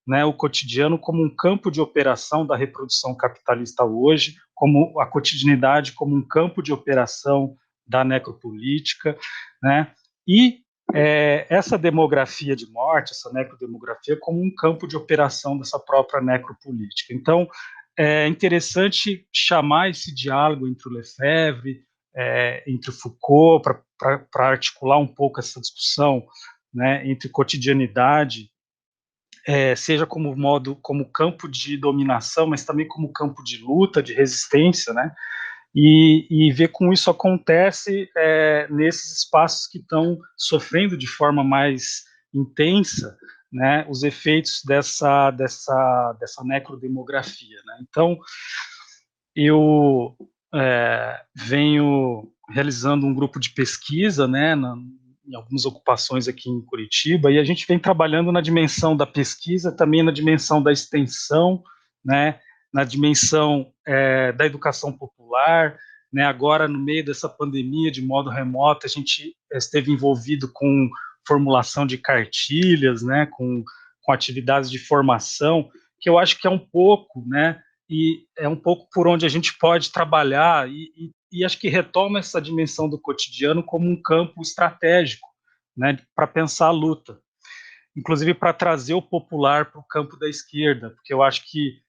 né, o cotidiano como um campo de operação da reprodução capitalista hoje, como a cotidianidade como um campo de operação da necropolítica, né, e essa demografia de morte, essa necrodemografia, como um campo de operação dessa própria necropolítica. Então, é interessante chamar esse diálogo entre o Lefebvre, entre o Foucault, para articular um pouco essa discussão, né, entre cotidianidade seja como campo de dominação, mas também como campo de luta, de resistência, né? E ver como isso acontece nesses espaços que estão sofrendo de forma mais intensa, né, os efeitos dessa necrodemografia, né? Então, eu venho realizando um grupo de pesquisa, né, em algumas ocupações aqui em Curitiba, e a gente vem trabalhando na dimensão da pesquisa, também na dimensão da extensão, né, na dimensão da educação popular, né, agora no meio dessa pandemia de modo remoto, a gente esteve envolvido com formulação de cartilhas, né, com atividades de formação, que eu acho que é um pouco, né, e é um pouco por onde a gente pode trabalhar e acho que retoma essa dimensão do cotidiano como um campo estratégico, né, para pensar a luta, inclusive para trazer o popular para o campo da esquerda, porque eu acho que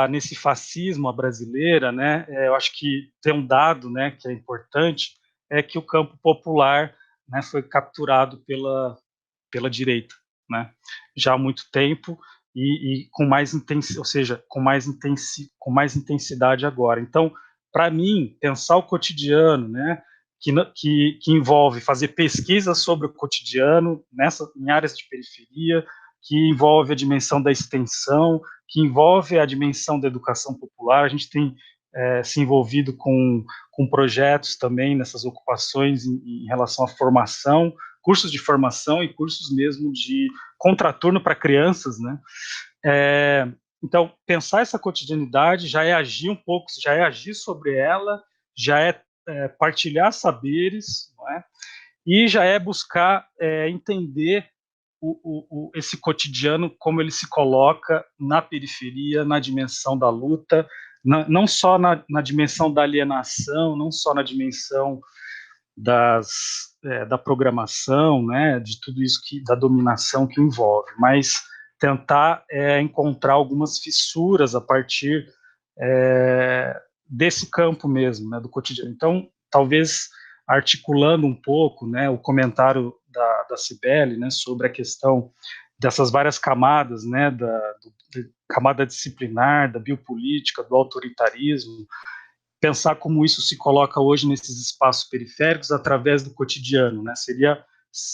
nesse fascismo à brasileira, né, eu acho que tem um dado, né, que é importante, é que o campo popular, né, foi capturado pela direita, né, já há muito tempo e com mais intensidade, ou seja, com mais intensidade agora. Então, para mim, pensar o cotidiano, né, que envolve fazer pesquisa sobre o cotidiano em áreas de periferia, que envolve a dimensão da extensão, que envolve a dimensão da educação popular. A gente tem se envolvido com projetos também nessas ocupações em relação à formação, cursos de formação e cursos mesmo de contraturno para crianças, né? Então, pensar essa cotidianidade já é agir um pouco, já é agir sobre ela, já é partilhar saberes, não é? E já é buscar entender esse cotidiano, como ele se coloca na periferia, na dimensão da luta, não só na dimensão da alienação, não só na dimensão da programação, né, de tudo isso da dominação que envolve, mas tentar encontrar algumas fissuras a partir desse campo mesmo, né, do cotidiano. Então, talvez articulando um pouco, né, o comentário da Cibele, né, sobre a questão dessas várias camadas, né, da camada disciplinar, da biopolítica, do autoritarismo, pensar como isso se coloca hoje nesses espaços periféricos através do cotidiano, né?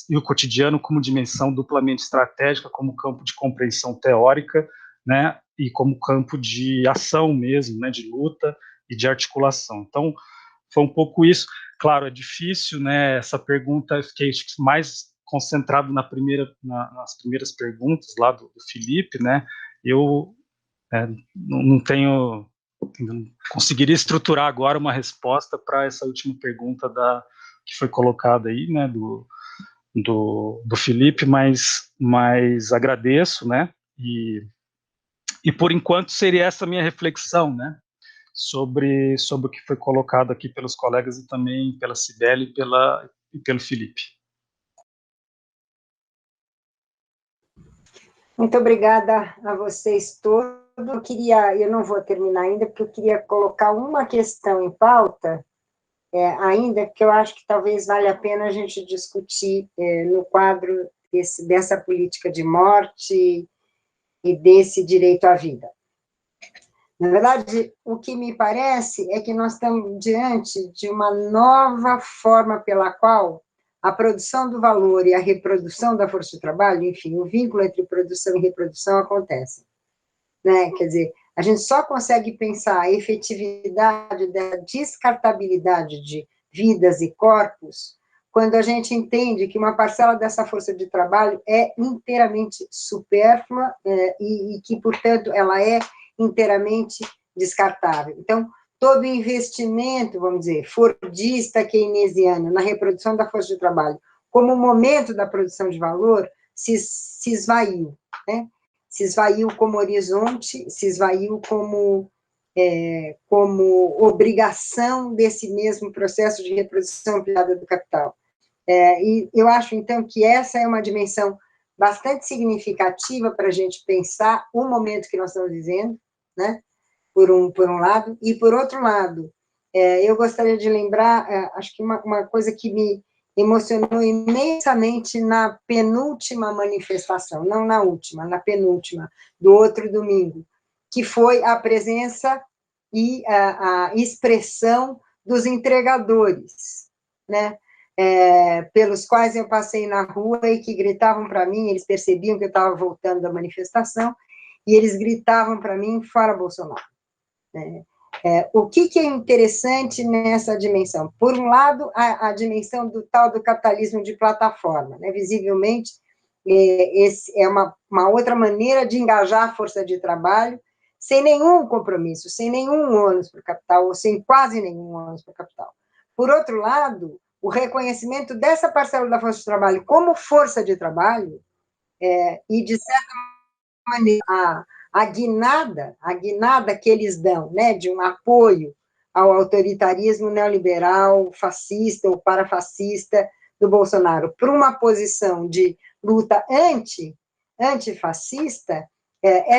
E o cotidiano como dimensão duplamente estratégica, como campo de compreensão teórica, né? E como campo de ação mesmo, né? De luta e de articulação. Então, foi um pouco isso. Claro, é difícil, né? Essa pergunta, eu fiquei mais concentrado nas primeiras perguntas lá do Felipe, né? Eu não tenho, não conseguiria estruturar agora uma resposta para essa última pergunta que foi colocada aí, né, do Felipe, mas agradeço, né, e por enquanto seria essa minha reflexão, né, sobre o que foi colocado aqui pelos colegas e também pela Cibele e pelo Felipe. Muito obrigada a vocês todos. Eu não vou terminar ainda, porque eu queria colocar uma questão em pauta, ainda, que eu acho que talvez valha a pena a gente discutir no quadro dessa política de morte e desse direito à vida. Na verdade, o que me parece é que nós estamos diante de uma nova forma pela qual a produção do valor e a reprodução da força de trabalho, enfim, o vínculo entre produção e reprodução acontece, né? Quer dizer, a gente só consegue pensar a efetividade da descartabilidade de vidas e corpos quando a gente entende que uma parcela dessa força de trabalho é inteiramente supérflua e que, portanto, ela é inteiramente descartável. Então, todo investimento, vamos dizer, fordista, keynesiano, na reprodução da força de trabalho, como momento da produção de valor, se esvaiu, né? Se esvaiu como horizonte, se esvaiu como obrigação desse mesmo processo de reprodução ampliada do capital. E eu acho, então, que essa é uma dimensão bastante significativa para a gente pensar o momento que nós estamos vivendo, né? Por um lado, e por outro lado, eu gostaria de lembrar, acho que uma coisa que emocionou imensamente na penúltima manifestação, não na última, na penúltima, do outro domingo, que foi a presença e a expressão dos entregadores, né? Pelos quais eu passei na rua e que gritavam para mim, eles percebiam que eu estava voltando da manifestação, e eles gritavam para mim, fora Bolsonaro. O que é interessante nessa dimensão? Por um lado, a dimensão do tal do capitalismo de plataforma, né? Visivelmente, esse é uma outra maneira de engajar a força de trabalho, sem nenhum compromisso, sem nenhum ônus para o capital, ou sem quase nenhum ônus para o capital. Por outro lado, o reconhecimento dessa parcela da força de trabalho como força de trabalho, e, de certa maneira, a guinada que eles dão, né, de um apoio ao autoritarismo neoliberal, fascista ou parafascista do Bolsonaro, para uma posição de luta antifascista,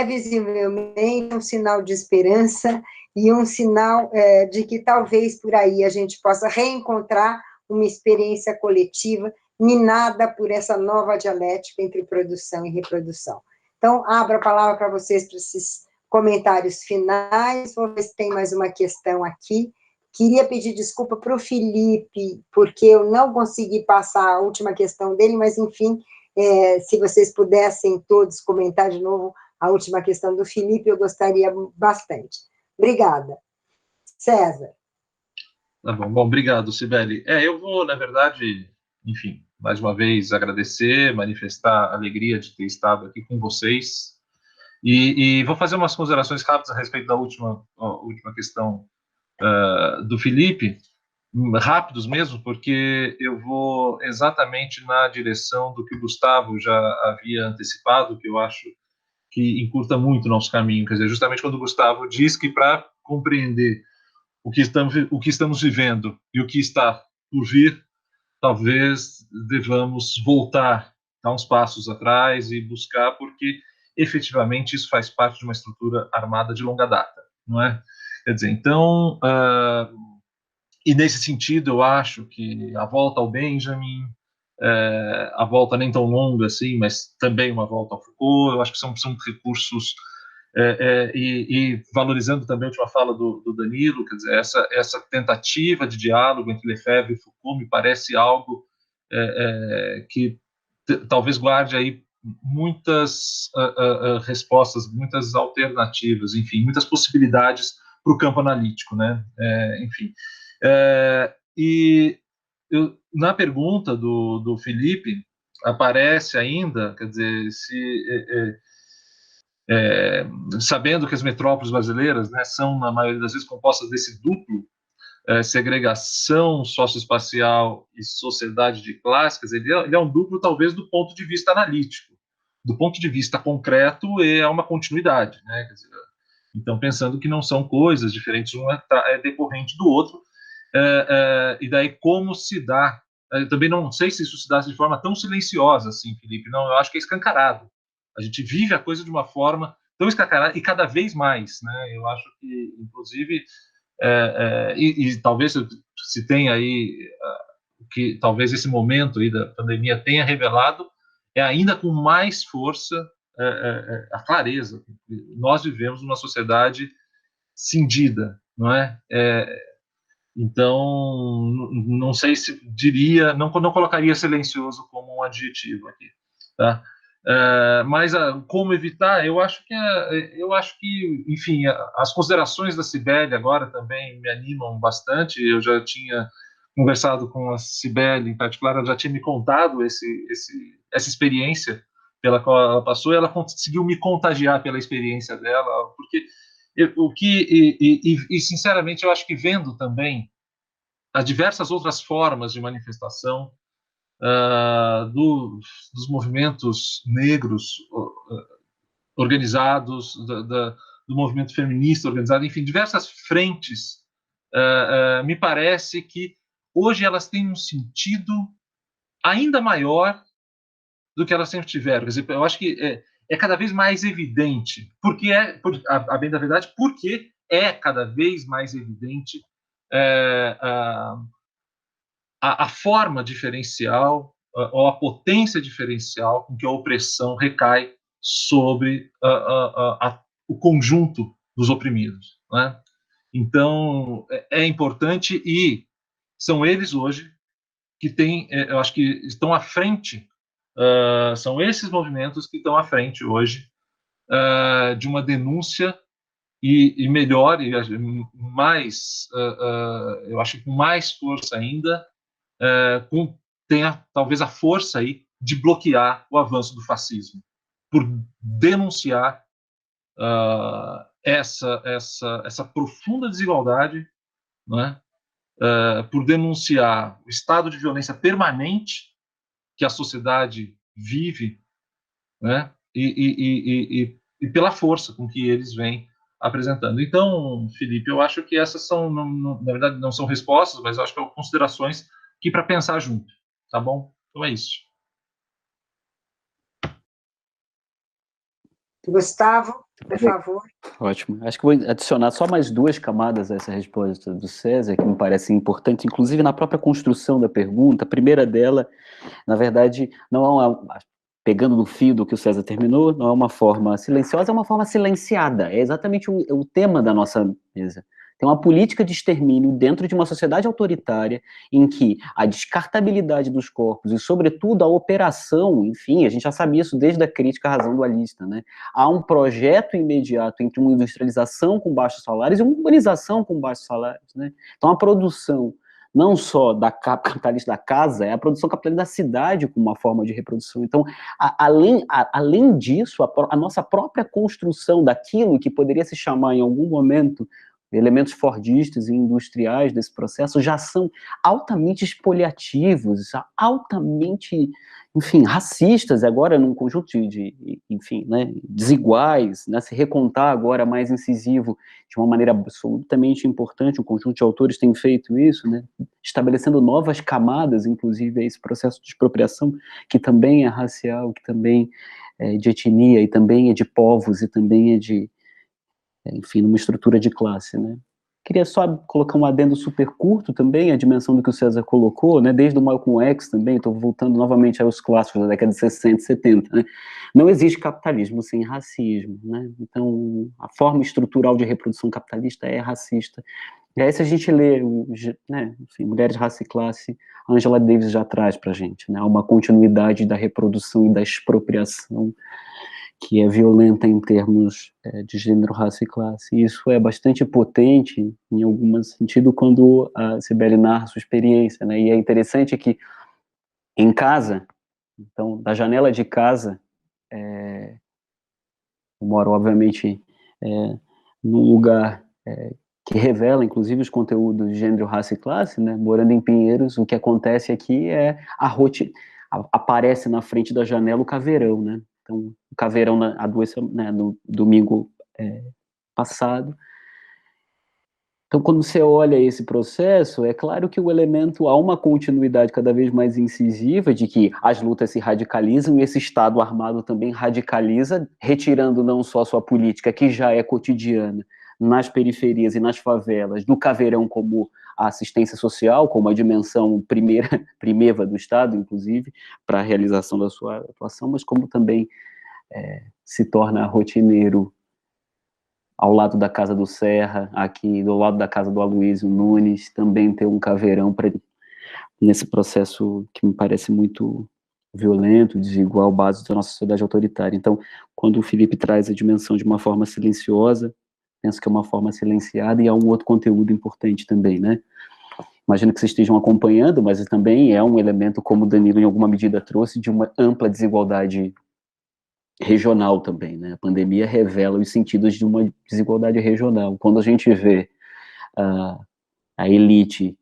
visivelmente um sinal de esperança e um sinal de que talvez por aí a gente possa reencontrar uma experiência coletiva minada por essa nova dialética entre produção e reprodução. Então, abro a palavra para vocês, para esses comentários finais. Vou ver se tem mais uma questão aqui. Queria pedir desculpa para o Felipe, porque eu não consegui passar a última questão dele, mas, enfim, se vocês pudessem todos comentar de novo a última questão do Felipe, eu gostaria bastante. Obrigada. César. Tá bom, obrigado, Cibele. Eu vou, na verdade, enfim, mais uma vez agradecer, manifestar a alegria de ter estado aqui com vocês, e vou fazer umas considerações rápidas a respeito da última questão do Felipe, rápidos mesmo, porque eu vou exatamente na direção do que o Gustavo já havia antecipado, que eu acho que encurta muito o nosso caminho, quer dizer, justamente quando o Gustavo diz que para compreender o que estamos vivendo e o que está por vir, talvez devamos voltar, dar uns passos atrás e buscar, porque efetivamente isso faz parte de uma estrutura armada de longa data, não é? Quer dizer, então, e nesse sentido eu acho que a volta ao Benjamin, a volta nem tão longa assim, mas também uma volta ao Foucault, eu acho que são recursos, e valorizando também a última fala do Danilo, quer dizer, essa tentativa de diálogo entre Lefebvre e Foucault me parece algo que talvez guarde aí muitas respostas, muitas alternativas, enfim, muitas possibilidades para o campo analítico, né? Enfim. E na pergunta do Felipe, aparece ainda, quer dizer, sabendo que as metrópoles brasileiras, né, são, na maioria das vezes, compostas desse duplo, segregação socioespacial e sociedade de classes, ele é um duplo, talvez, do ponto de vista analítico. Do ponto de vista concreto, é uma continuidade, né? Quer dizer, então, pensando que não são coisas diferentes, um é decorrente do outro, e daí como se dá, eu também não sei se isso se dá de forma tão silenciosa assim, Felipe, não, eu acho que é escancarado, a gente vive a coisa de uma forma tão escancarada e cada vez mais, né, eu acho que, inclusive, e talvez se tenha aí, que talvez esse momento aí da pandemia tenha revelado, ainda com mais força a clareza, nós vivemos numa sociedade cindida, não é? Então, não sei se diria, não colocaria silencioso como um adjetivo aqui, tá? Mas como evitar? Eu acho que, enfim, as considerações da Cibele agora também me animam bastante. Eu já tinha conversado com a Cibele, em particular, ela já tinha me contado essa experiência pela qual ela passou, e ela conseguiu me contagiar pela experiência dela, porque sinceramente, eu acho que vendo também as diversas outras formas de manifestação dos movimentos negros organizados, do movimento feminista organizado, enfim, diversas frentes, me parece que hoje elas têm um sentido ainda maior do que elas sempre tiveram. Quer dizer, eu acho que é cada vez mais evidente, porque a bem da verdade, porque é cada vez mais evidente a forma diferencial ou a potência diferencial com que a opressão recai sobre o conjunto dos oprimidos, né? Então, é importante, e são eles hoje que têm, eu acho que estão à frente, são esses movimentos que estão à frente hoje de uma denúncia e melhor, e mais, eu acho que com mais força ainda, tenha talvez a força aí de bloquear o avanço do fascismo, por denunciar essa profunda desigualdade, né? Por denunciar o estado de violência permanente que a sociedade vive, né? E pela força com que eles vêm apresentando. Então, Felipe, eu acho que essas são, na verdade, não são respostas, mas eu acho que são considerações que para pensar junto, tá bom? Então é isso. Gustavo, por favor. Ótimo. Acho que vou adicionar só mais 2 camadas a essa resposta do César, que me parece importante, inclusive na própria construção da pergunta. A primeira dela, na verdade, não é uma, pegando no fio do que o César terminou, não é uma forma silenciosa, é uma forma silenciada. É exatamente o tema da nossa mesa. Tem uma política de extermínio dentro de uma sociedade autoritária em que a descartabilidade dos corpos e, sobretudo, a operação, enfim, a gente já sabia isso desde a crítica à razão dualista, né? Há um projeto imediato entre uma industrialização com baixos salários e uma urbanização com baixos salários, né? Então, a produção não só da capitalista da casa, é a produção capitalista da cidade como uma forma de reprodução. Então, além disso, a nossa própria construção daquilo que poderia se chamar em algum momento elementos fordistas e industriais desse processo já são altamente expoliativos, altamente, enfim, racistas, agora num conjunto enfim, né, desiguais, né, se recontar agora mais incisivo de uma maneira absolutamente importante, um conjunto de autores tem feito isso, né, estabelecendo novas camadas, inclusive, a esse processo de expropriação, que também é racial, que também é de etnia, e também é de povos, e também é de, enfim, numa estrutura de classe, né. Queria só colocar um adendo super curto também, a dimensão do que o César colocou, né, desde o Malcolm X também, estou voltando novamente aos clássicos da década de 60 e 70, né, não existe capitalismo sem racismo, né, então a forma estrutural de reprodução capitalista é racista. E aí se a gente lê, né, enfim, Mulheres, Raça e Classe, Angela Davis já traz para a gente, né, uma continuidade da reprodução e da expropriação que é violenta em termos de gênero, raça e classe. E isso é bastante potente, em algum sentido, quando a Cibele narra sua experiência, né? E é interessante que, em casa, então, da janela de casa, eu moro, obviamente, num lugar que revela, inclusive, os conteúdos de gênero, raça e classe, né? Morando em Pinheiros, o que acontece aqui é aparece na frente da janela o caveirão, né? Então, o caveirão no domingo passado. Então, quando você olha esse processo, é claro que há uma continuidade cada vez mais incisiva de que as lutas se radicalizam e esse Estado armado também radicaliza, retirando não só sua política, que já é cotidiana, nas periferias e nas favelas, do caveirão como a assistência social, como a dimensão primeva do Estado, inclusive, para a realização da sua atuação, mas como também se torna rotineiro ao lado da casa do Serra, aqui do lado da casa do Aloysio Nunes, também ter um caveirão nesse processo que me parece muito violento, desigual, base da nossa sociedade autoritária. Então, quando o Felipe traz a dimensão de uma forma silenciosa, penso que é uma forma silenciada, e há um outro conteúdo importante também, né? Imagino que vocês estejam acompanhando, mas também é um elemento, como o Danilo em alguma medida trouxe, de uma ampla desigualdade regional também, né? A pandemia revela os sentidos de uma desigualdade regional. Quando a gente vê a elite,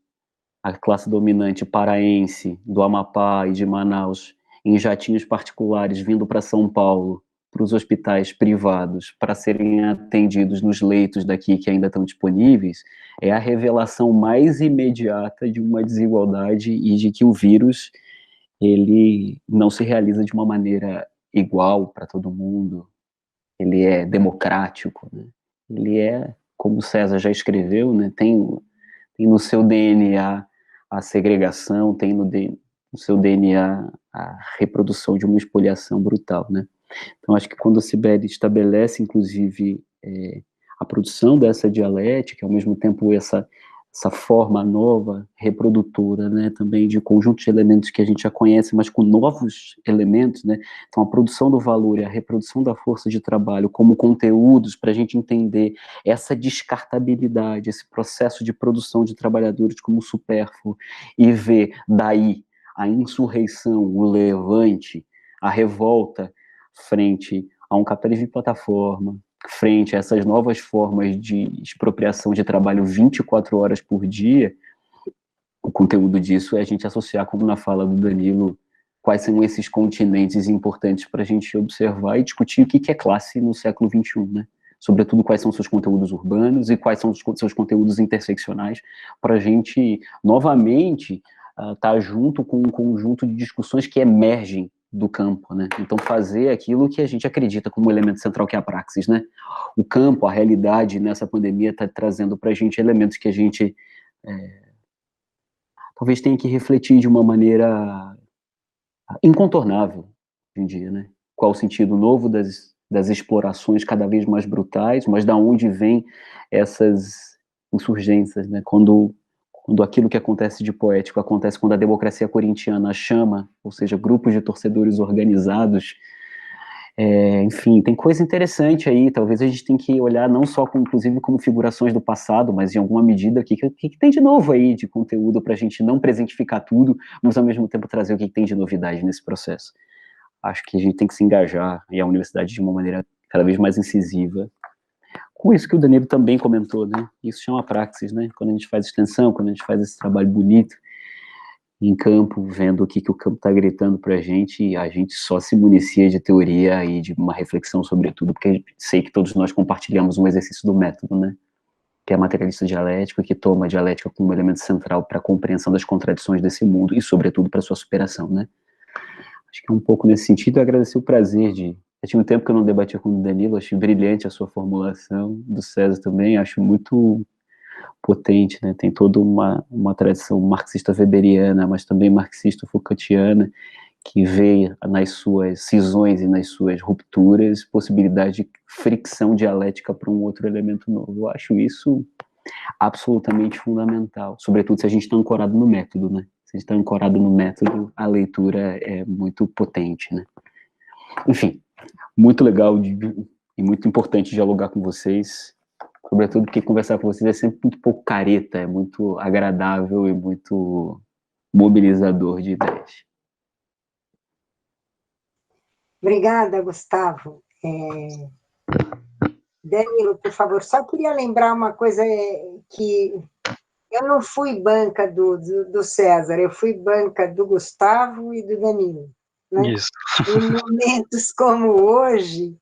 a classe dominante paraense, do Amapá e de Manaus, em jatinhos particulares vindo para São Paulo, para os hospitais privados, para serem atendidos nos leitos daqui que ainda estão disponíveis, é a revelação mais imediata de uma desigualdade e de que o vírus, ele não se realiza de uma maneira igual para todo mundo, ele é democrático, né? Ele é, como o César já escreveu, né, tem no seu DNA a segregação, tem no seu DNA a reprodução de uma espoliação brutal, né? Então, acho que quando a Cibele estabelece, inclusive, a produção dessa dialética, ao mesmo tempo essa forma nova, reprodutora, né, também de conjunto de elementos que a gente já conhece, mas com novos elementos, né, então a produção do valor e a reprodução da força de trabalho como conteúdos para a gente entender essa descartabilidade, esse processo de produção de trabalhadores como supérfluo, e ver daí a insurreição, o levante, a revolta frente a um capitalismo de plataforma, frente a essas novas formas de expropriação de trabalho 24 horas por dia. O conteúdo disso é a gente associar, como na fala do Danilo, quais são esses continentes importantes para a gente observar e discutir o que é classe no século XXI, né? Sobretudo, quais são seus conteúdos urbanos e quais são os seus conteúdos interseccionais, para a gente, novamente, estar junto com um conjunto de discussões que emergem do campo, né? Então, fazer aquilo que a gente acredita como elemento central, que é a praxis, né? O campo, a realidade nessa pandemia está trazendo para a gente elementos que a gente talvez tenha que refletir de uma maneira incontornável hoje em dia, né? Qual o sentido novo das explorações cada vez mais brutais, mas da onde vêm essas insurgências, né? Quando aquilo que acontece de poético acontece quando a democracia corintiana chama, ou seja, grupos de torcedores organizados, enfim, tem coisa interessante aí. Talvez a gente tenha que olhar não só inclusive como figurações do passado, mas em alguma medida o que tem de novo aí de conteúdo para a gente não presentificar tudo, mas ao mesmo tempo trazer o que tem de novidade nesse processo. Acho que a gente tem que se engajar, e a universidade de uma maneira cada vez mais incisiva, com isso que o Danilo também comentou, né? Isso chama praxis, né? Quando a gente faz extensão, quando a gente faz esse trabalho bonito em campo, vendo o que o campo está gritando para a gente só se municia de teoria e de uma reflexão sobre tudo, porque sei que todos nós compartilhamos um exercício do método, né? Que é materialista dialético, que toma a dialética como um elemento central para a compreensão das contradições desse mundo e, sobretudo, para sua superação, né? Acho que é um pouco nesse sentido. Eu agradecer o prazer de... Eu tinha um tempo que eu não debatia com o Danilo, achei brilhante a sua formulação, do César também, acho muito potente, né? Tem toda uma tradição marxista weberiana, mas também marxista Foucaultiana, que vê nas suas cisões e nas suas rupturas possibilidade de fricção dialética para um outro elemento novo. Eu acho isso absolutamente fundamental, sobretudo se a gente está ancorado no método, né? Se a gente está ancorado no método, a leitura é muito potente, né? Enfim, muito legal e muito importante dialogar com vocês, sobretudo porque conversar com vocês é sempre muito pouco careta, é muito agradável e muito mobilizador de ideias. Obrigada, Gustavo. Danilo, por favor, só queria lembrar uma coisa, que eu não fui banca do César, eu fui banca do Gustavo e do Danilo, né? Isso. Em momentos como hoje,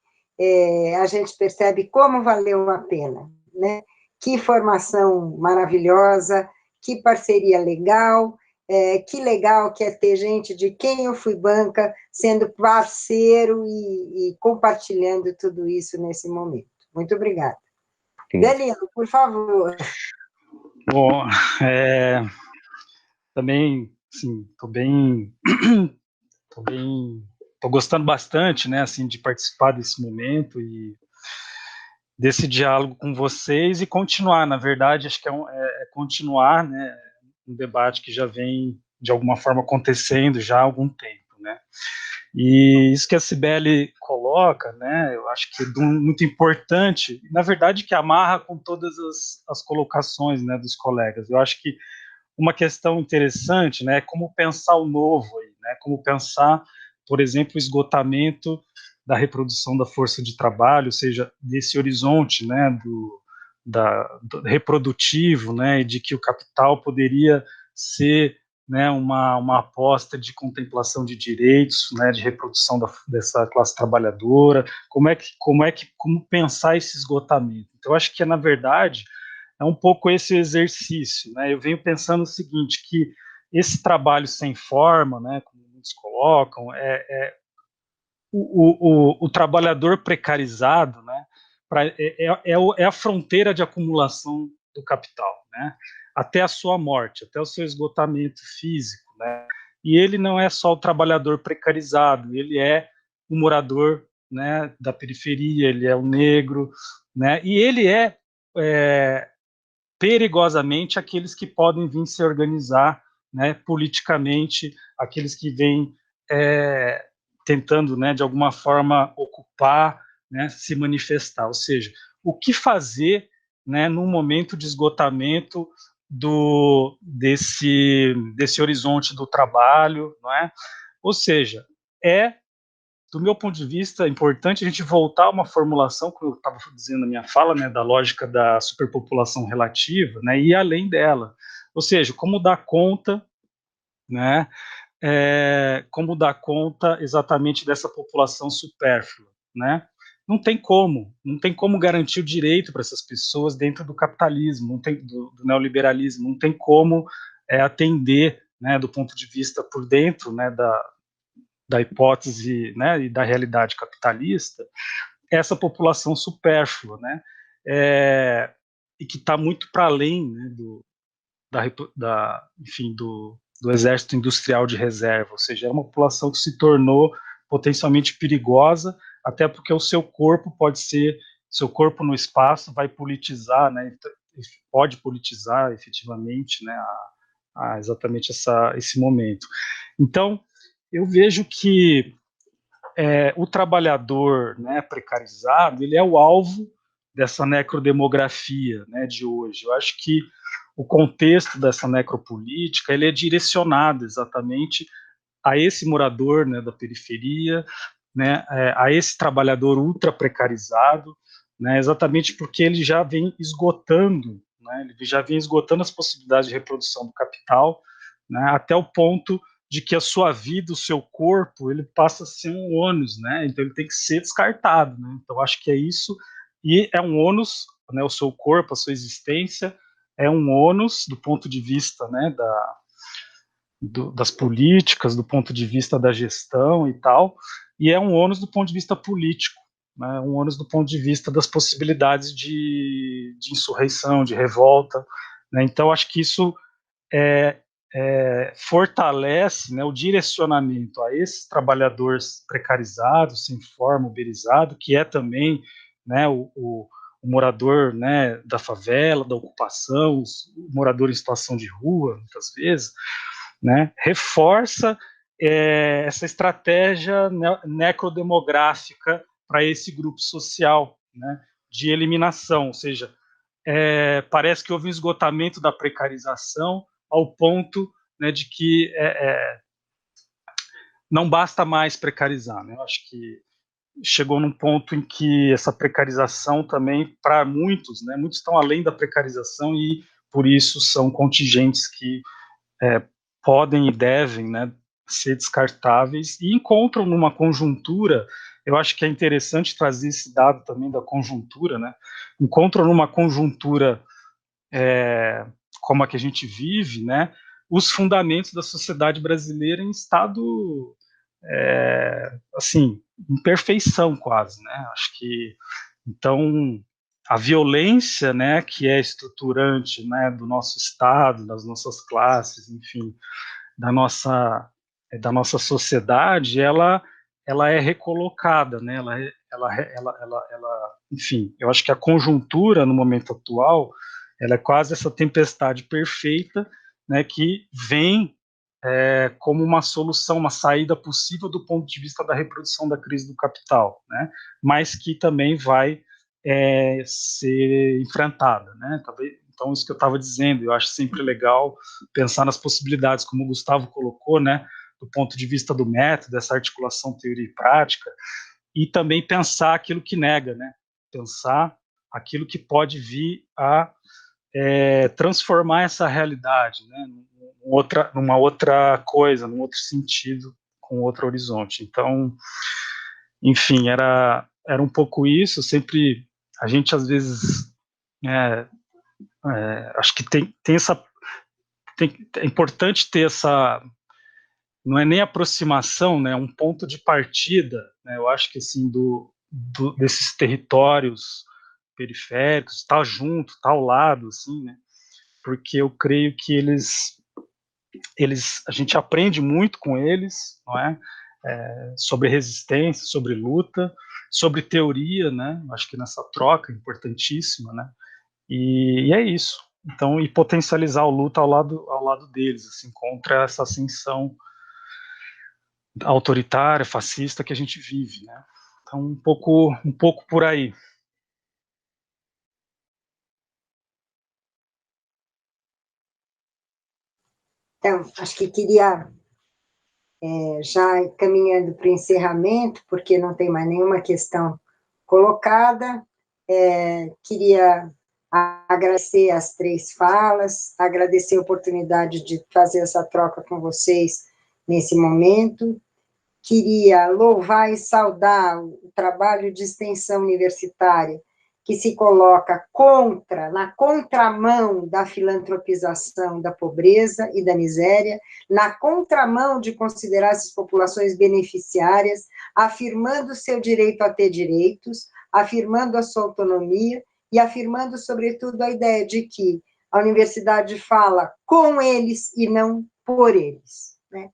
a gente percebe como valeu a pena, né? Que formação maravilhosa, que parceria legal, que legal que é ter gente de quem eu fui banca sendo parceiro e compartilhando tudo isso nesse momento. Muito obrigada. Danilo, por favor. Bom, também, assim, tô gostando bastante, né, assim, de participar desse momento e desse diálogo com vocês e continuar, na verdade, acho que é continuar, né, um debate que já vem, de alguma forma, acontecendo já há algum tempo, né. E isso que a Cibele coloca, né, eu acho que é muito importante, na verdade, que amarra com todas as colocações, né, dos colegas. Eu acho que uma questão interessante, né, é como pensar o novo, né, como pensar, por exemplo, o esgotamento da reprodução da força de trabalho, ou seja, desse horizonte, né, do reprodutivo, né, de que o capital poderia ser, né, uma aposta de contemplação de direitos, né, de reprodução dessa classe trabalhadora, como pensar esse esgotamento. Então, acho que, na verdade, é um pouco esse exercício, né? Eu venho pensando o seguinte, que esse trabalho sem forma, né, como muitos colocam, o trabalhador precarizado, né, é a fronteira de acumulação do capital, né? até a sua morte, até o seu esgotamento físico, né? E ele não é só o trabalhador precarizado, ele é o morador, né, da periferia, ele é o negro, né? E ele é perigosamente aqueles que podem vir se organizar, né, politicamente, aqueles que vêm tentando, né, de alguma forma ocupar, né, se manifestar. Ou seja, o que fazer, né, num momento de esgotamento desse horizonte do trabalho, não é? Ou seja, do meu ponto de vista, é importante a gente voltar a uma formulação, como eu estava dizendo na minha fala, né, da lógica da superpopulação relativa, né, e além dela. Ou seja, como dar conta, né, como dar conta exatamente dessa população supérflua, né? Não tem como garantir o direito para essas pessoas dentro do capitalismo, não tem, do neoliberalismo, não tem como atender, né, do ponto de vista por dentro, né, da hipótese, né, e da realidade capitalista, essa população supérflua, né, e que está muito para além, né, enfim, do exército industrial de reserva, ou seja, é uma população que se tornou potencialmente perigosa, até porque o seu corpo no espaço vai politizar, né, pode politizar efetivamente, né, exatamente esse momento. Então, eu vejo que o trabalhador, né, precarizado, ele é o alvo dessa necrodemografia, né, de hoje. Eu acho que o contexto dessa necropolítica ele é direcionado exatamente a esse morador, né, da periferia, né, a esse trabalhador ultra precarizado, né, exatamente porque ele já vem esgotando, né, ele já vem esgotando as possibilidades de reprodução do capital, né, até o ponto de que a sua vida, o seu corpo, ele passa a ser um ônus, né, então ele tem que ser descartado, né, então acho que é isso, e é um ônus, né, o seu corpo, a sua existência, é um ônus do ponto de vista, né, das políticas, do ponto de vista da gestão e tal, e é um ônus do ponto de vista político, né, um ônus do ponto de vista das possibilidades de insurreição, de revolta, né, então acho que isso fortalece, né, o direcionamento a esses trabalhadores precarizados, sem forma, uberizado, que é também, né, o morador, né, da favela, da ocupação, o morador em situação de rua, muitas vezes, né, reforça essa estratégia necrodemográfica para esse grupo social, né, de eliminação, ou seja, parece que houve um esgotamento da precarização ao ponto, né, de que não basta mais precarizar, né? Eu acho que chegou num ponto em que essa precarização também, para muitos, né, muitos estão além da precarização e por isso são contingentes que podem e devem, né, ser descartáveis e encontram numa conjuntura, eu acho que é interessante trazer esse dado também da conjuntura, né, encontram numa conjuntura como a que a gente vive, né, os fundamentos da sociedade brasileira em estado, assim, em perfeição quase, né, acho que, então, a violência, né, que é estruturante, né, do nosso Estado, das nossas classes, enfim, da nossa sociedade, ela é recolocada, né? Enfim, eu acho que a conjuntura no momento atual, ela é quase essa tempestade perfeita, né? Que vem como uma solução, uma saída possível do ponto de vista da reprodução da crise do capital, né? Mas que também vai ser enfrentada, né? Então, isso que eu estava dizendo, eu acho sempre legal pensar nas possibilidades, como o Gustavo colocou, né, do ponto de vista do método, dessa articulação teoria e prática, e também pensar aquilo que nega, né, pensar aquilo que pode vir a transformar essa realidade, né, numa outra coisa, num outro sentido, com outro horizonte. Então, enfim, era um pouco isso, sempre, a gente às vezes acho que é importante ter essa, não é nem aproximação, né, um ponto de partida, né, eu acho que assim, desses territórios periféricos, estar junto, estar ao lado, assim, né, porque eu creio que a gente aprende muito com eles, não é? Sobre resistência, sobre luta, sobre teoria, né? Acho que nessa troca importantíssima, né? E é isso. Então, e potencializar a luta ao lado deles, assim, contra essa ascensão autoritária, fascista que a gente vive, né? Então, um pouco por aí. Então, acho que queria, já caminhando para o encerramento, porque não tem mais nenhuma questão colocada, queria agradecer as 3 falas, agradecer a oportunidade de fazer essa troca com vocês nesse momento. Queria louvar e saudar o trabalho de extensão universitária, que se coloca na contramão da filantropização da pobreza e da miséria, na contramão de considerar essas populações beneficiárias, afirmando seu direito a ter direitos, afirmando a sua autonomia e afirmando, sobretudo, a ideia de que a universidade fala com eles e não por eles, né?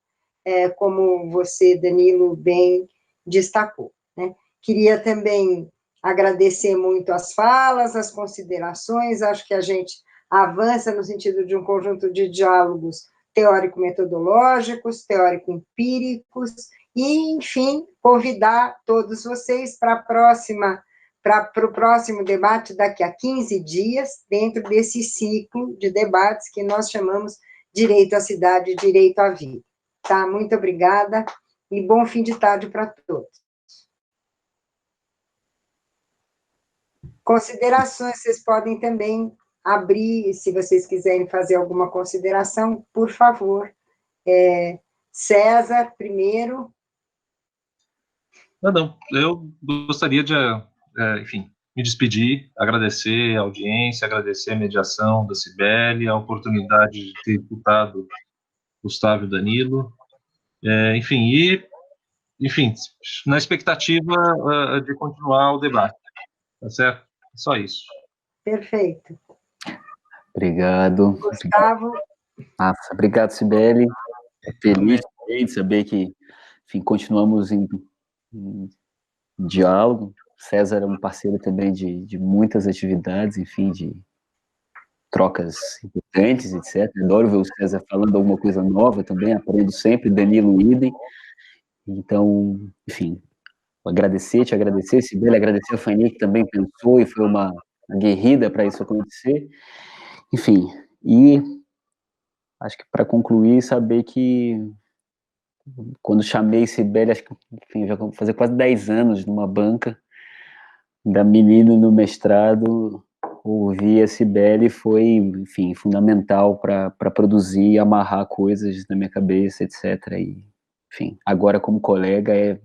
Como você, Danilo, bem destacou, né? Queria também agradecer muito as falas, as considerações, acho que a gente avança no sentido de um conjunto de diálogos teórico-metodológicos, teórico-empíricos, e, enfim, convidar todos vocês para o próximo debate daqui a 15 dias, dentro desse ciclo de debates que nós chamamos Direito à Cidade e Direito à Vida. Tá? Muito obrigada e bom fim de tarde para todos. Considerações, vocês podem também abrir, se vocês quiserem fazer alguma consideração, por favor. César, primeiro. Não, eu gostaria de, enfim, me despedir, agradecer a audiência, agradecer a mediação da Cibele, a oportunidade de ter escutado Gustavo e Danilo, enfim, na expectativa de continuar o debate, tá certo? Só isso. Perfeito. Obrigado. Gustavo. Nossa, obrigado, Cibele. Feliz de saber que, enfim, continuamos em diálogo. César é um parceiro também de muitas atividades, enfim, de trocas importantes, etc. Adoro ver o César falando alguma coisa nova também, aprendo sempre, Danilo idem. Então, enfim, te agradecer, Cibele, agradecer a Fanny, que também pensou e foi uma aguerrida para isso acontecer. Enfim, e acho que para concluir, saber que quando chamei Cibele, acho que, enfim, já vou fazer quase 10 anos numa banca, da menina no mestrado, ouvir a Cibele foi, enfim, fundamental para produzir e amarrar coisas na minha cabeça, etc. E, enfim, agora como colega é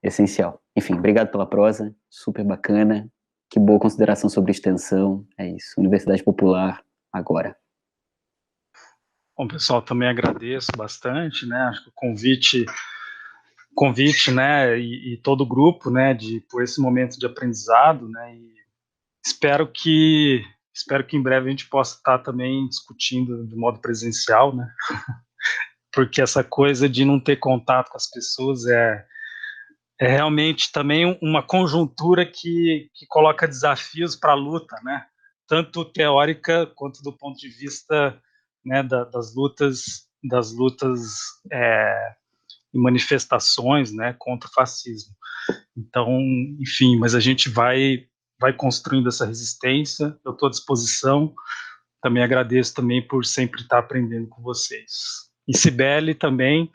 essencial. Enfim, obrigado pela prosa, super bacana, que boa consideração sobre extensão, é isso, Universidade Popular, agora. Bom, pessoal, também agradeço bastante, né, acho que o convite, né, e todo o grupo, né, por esse momento de aprendizado, né, e espero que em breve a gente possa estar também discutindo de modo presencial, né, porque essa coisa de não ter contato com as pessoas é realmente também uma conjuntura que coloca desafios para a luta, né, tanto teórica quanto do ponto de vista, né, das lutas e manifestações, né, contra o fascismo. Então, enfim, mas a gente vai construindo essa resistência, eu estou à disposição, também agradeço também por sempre estar aprendendo com vocês. E Cibele também,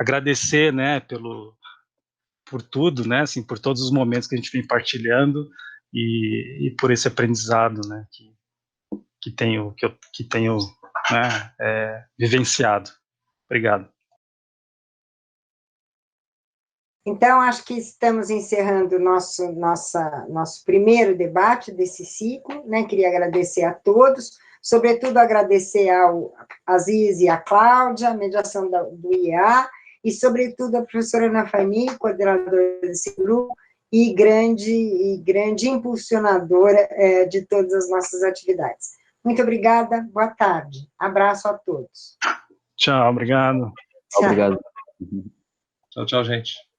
agradecer, né, por tudo, né, assim, por todos os momentos que a gente vem partilhando e por esse aprendizado, né, que tenho né, vivenciado. Obrigado. Então, acho que estamos encerrando nosso primeiro debate desse ciclo, né? Queria agradecer a todos, sobretudo agradecer ao Aziz e a Cláudia, a mediação do IEA, e sobretudo a professora Ana Fanny, coordenadora desse grupo, e grande impulsionadora de todas as nossas atividades. Muito obrigada, boa tarde. Abraço a todos. Tchau, obrigado. Tchau. Obrigado. Tchau, tchau, gente.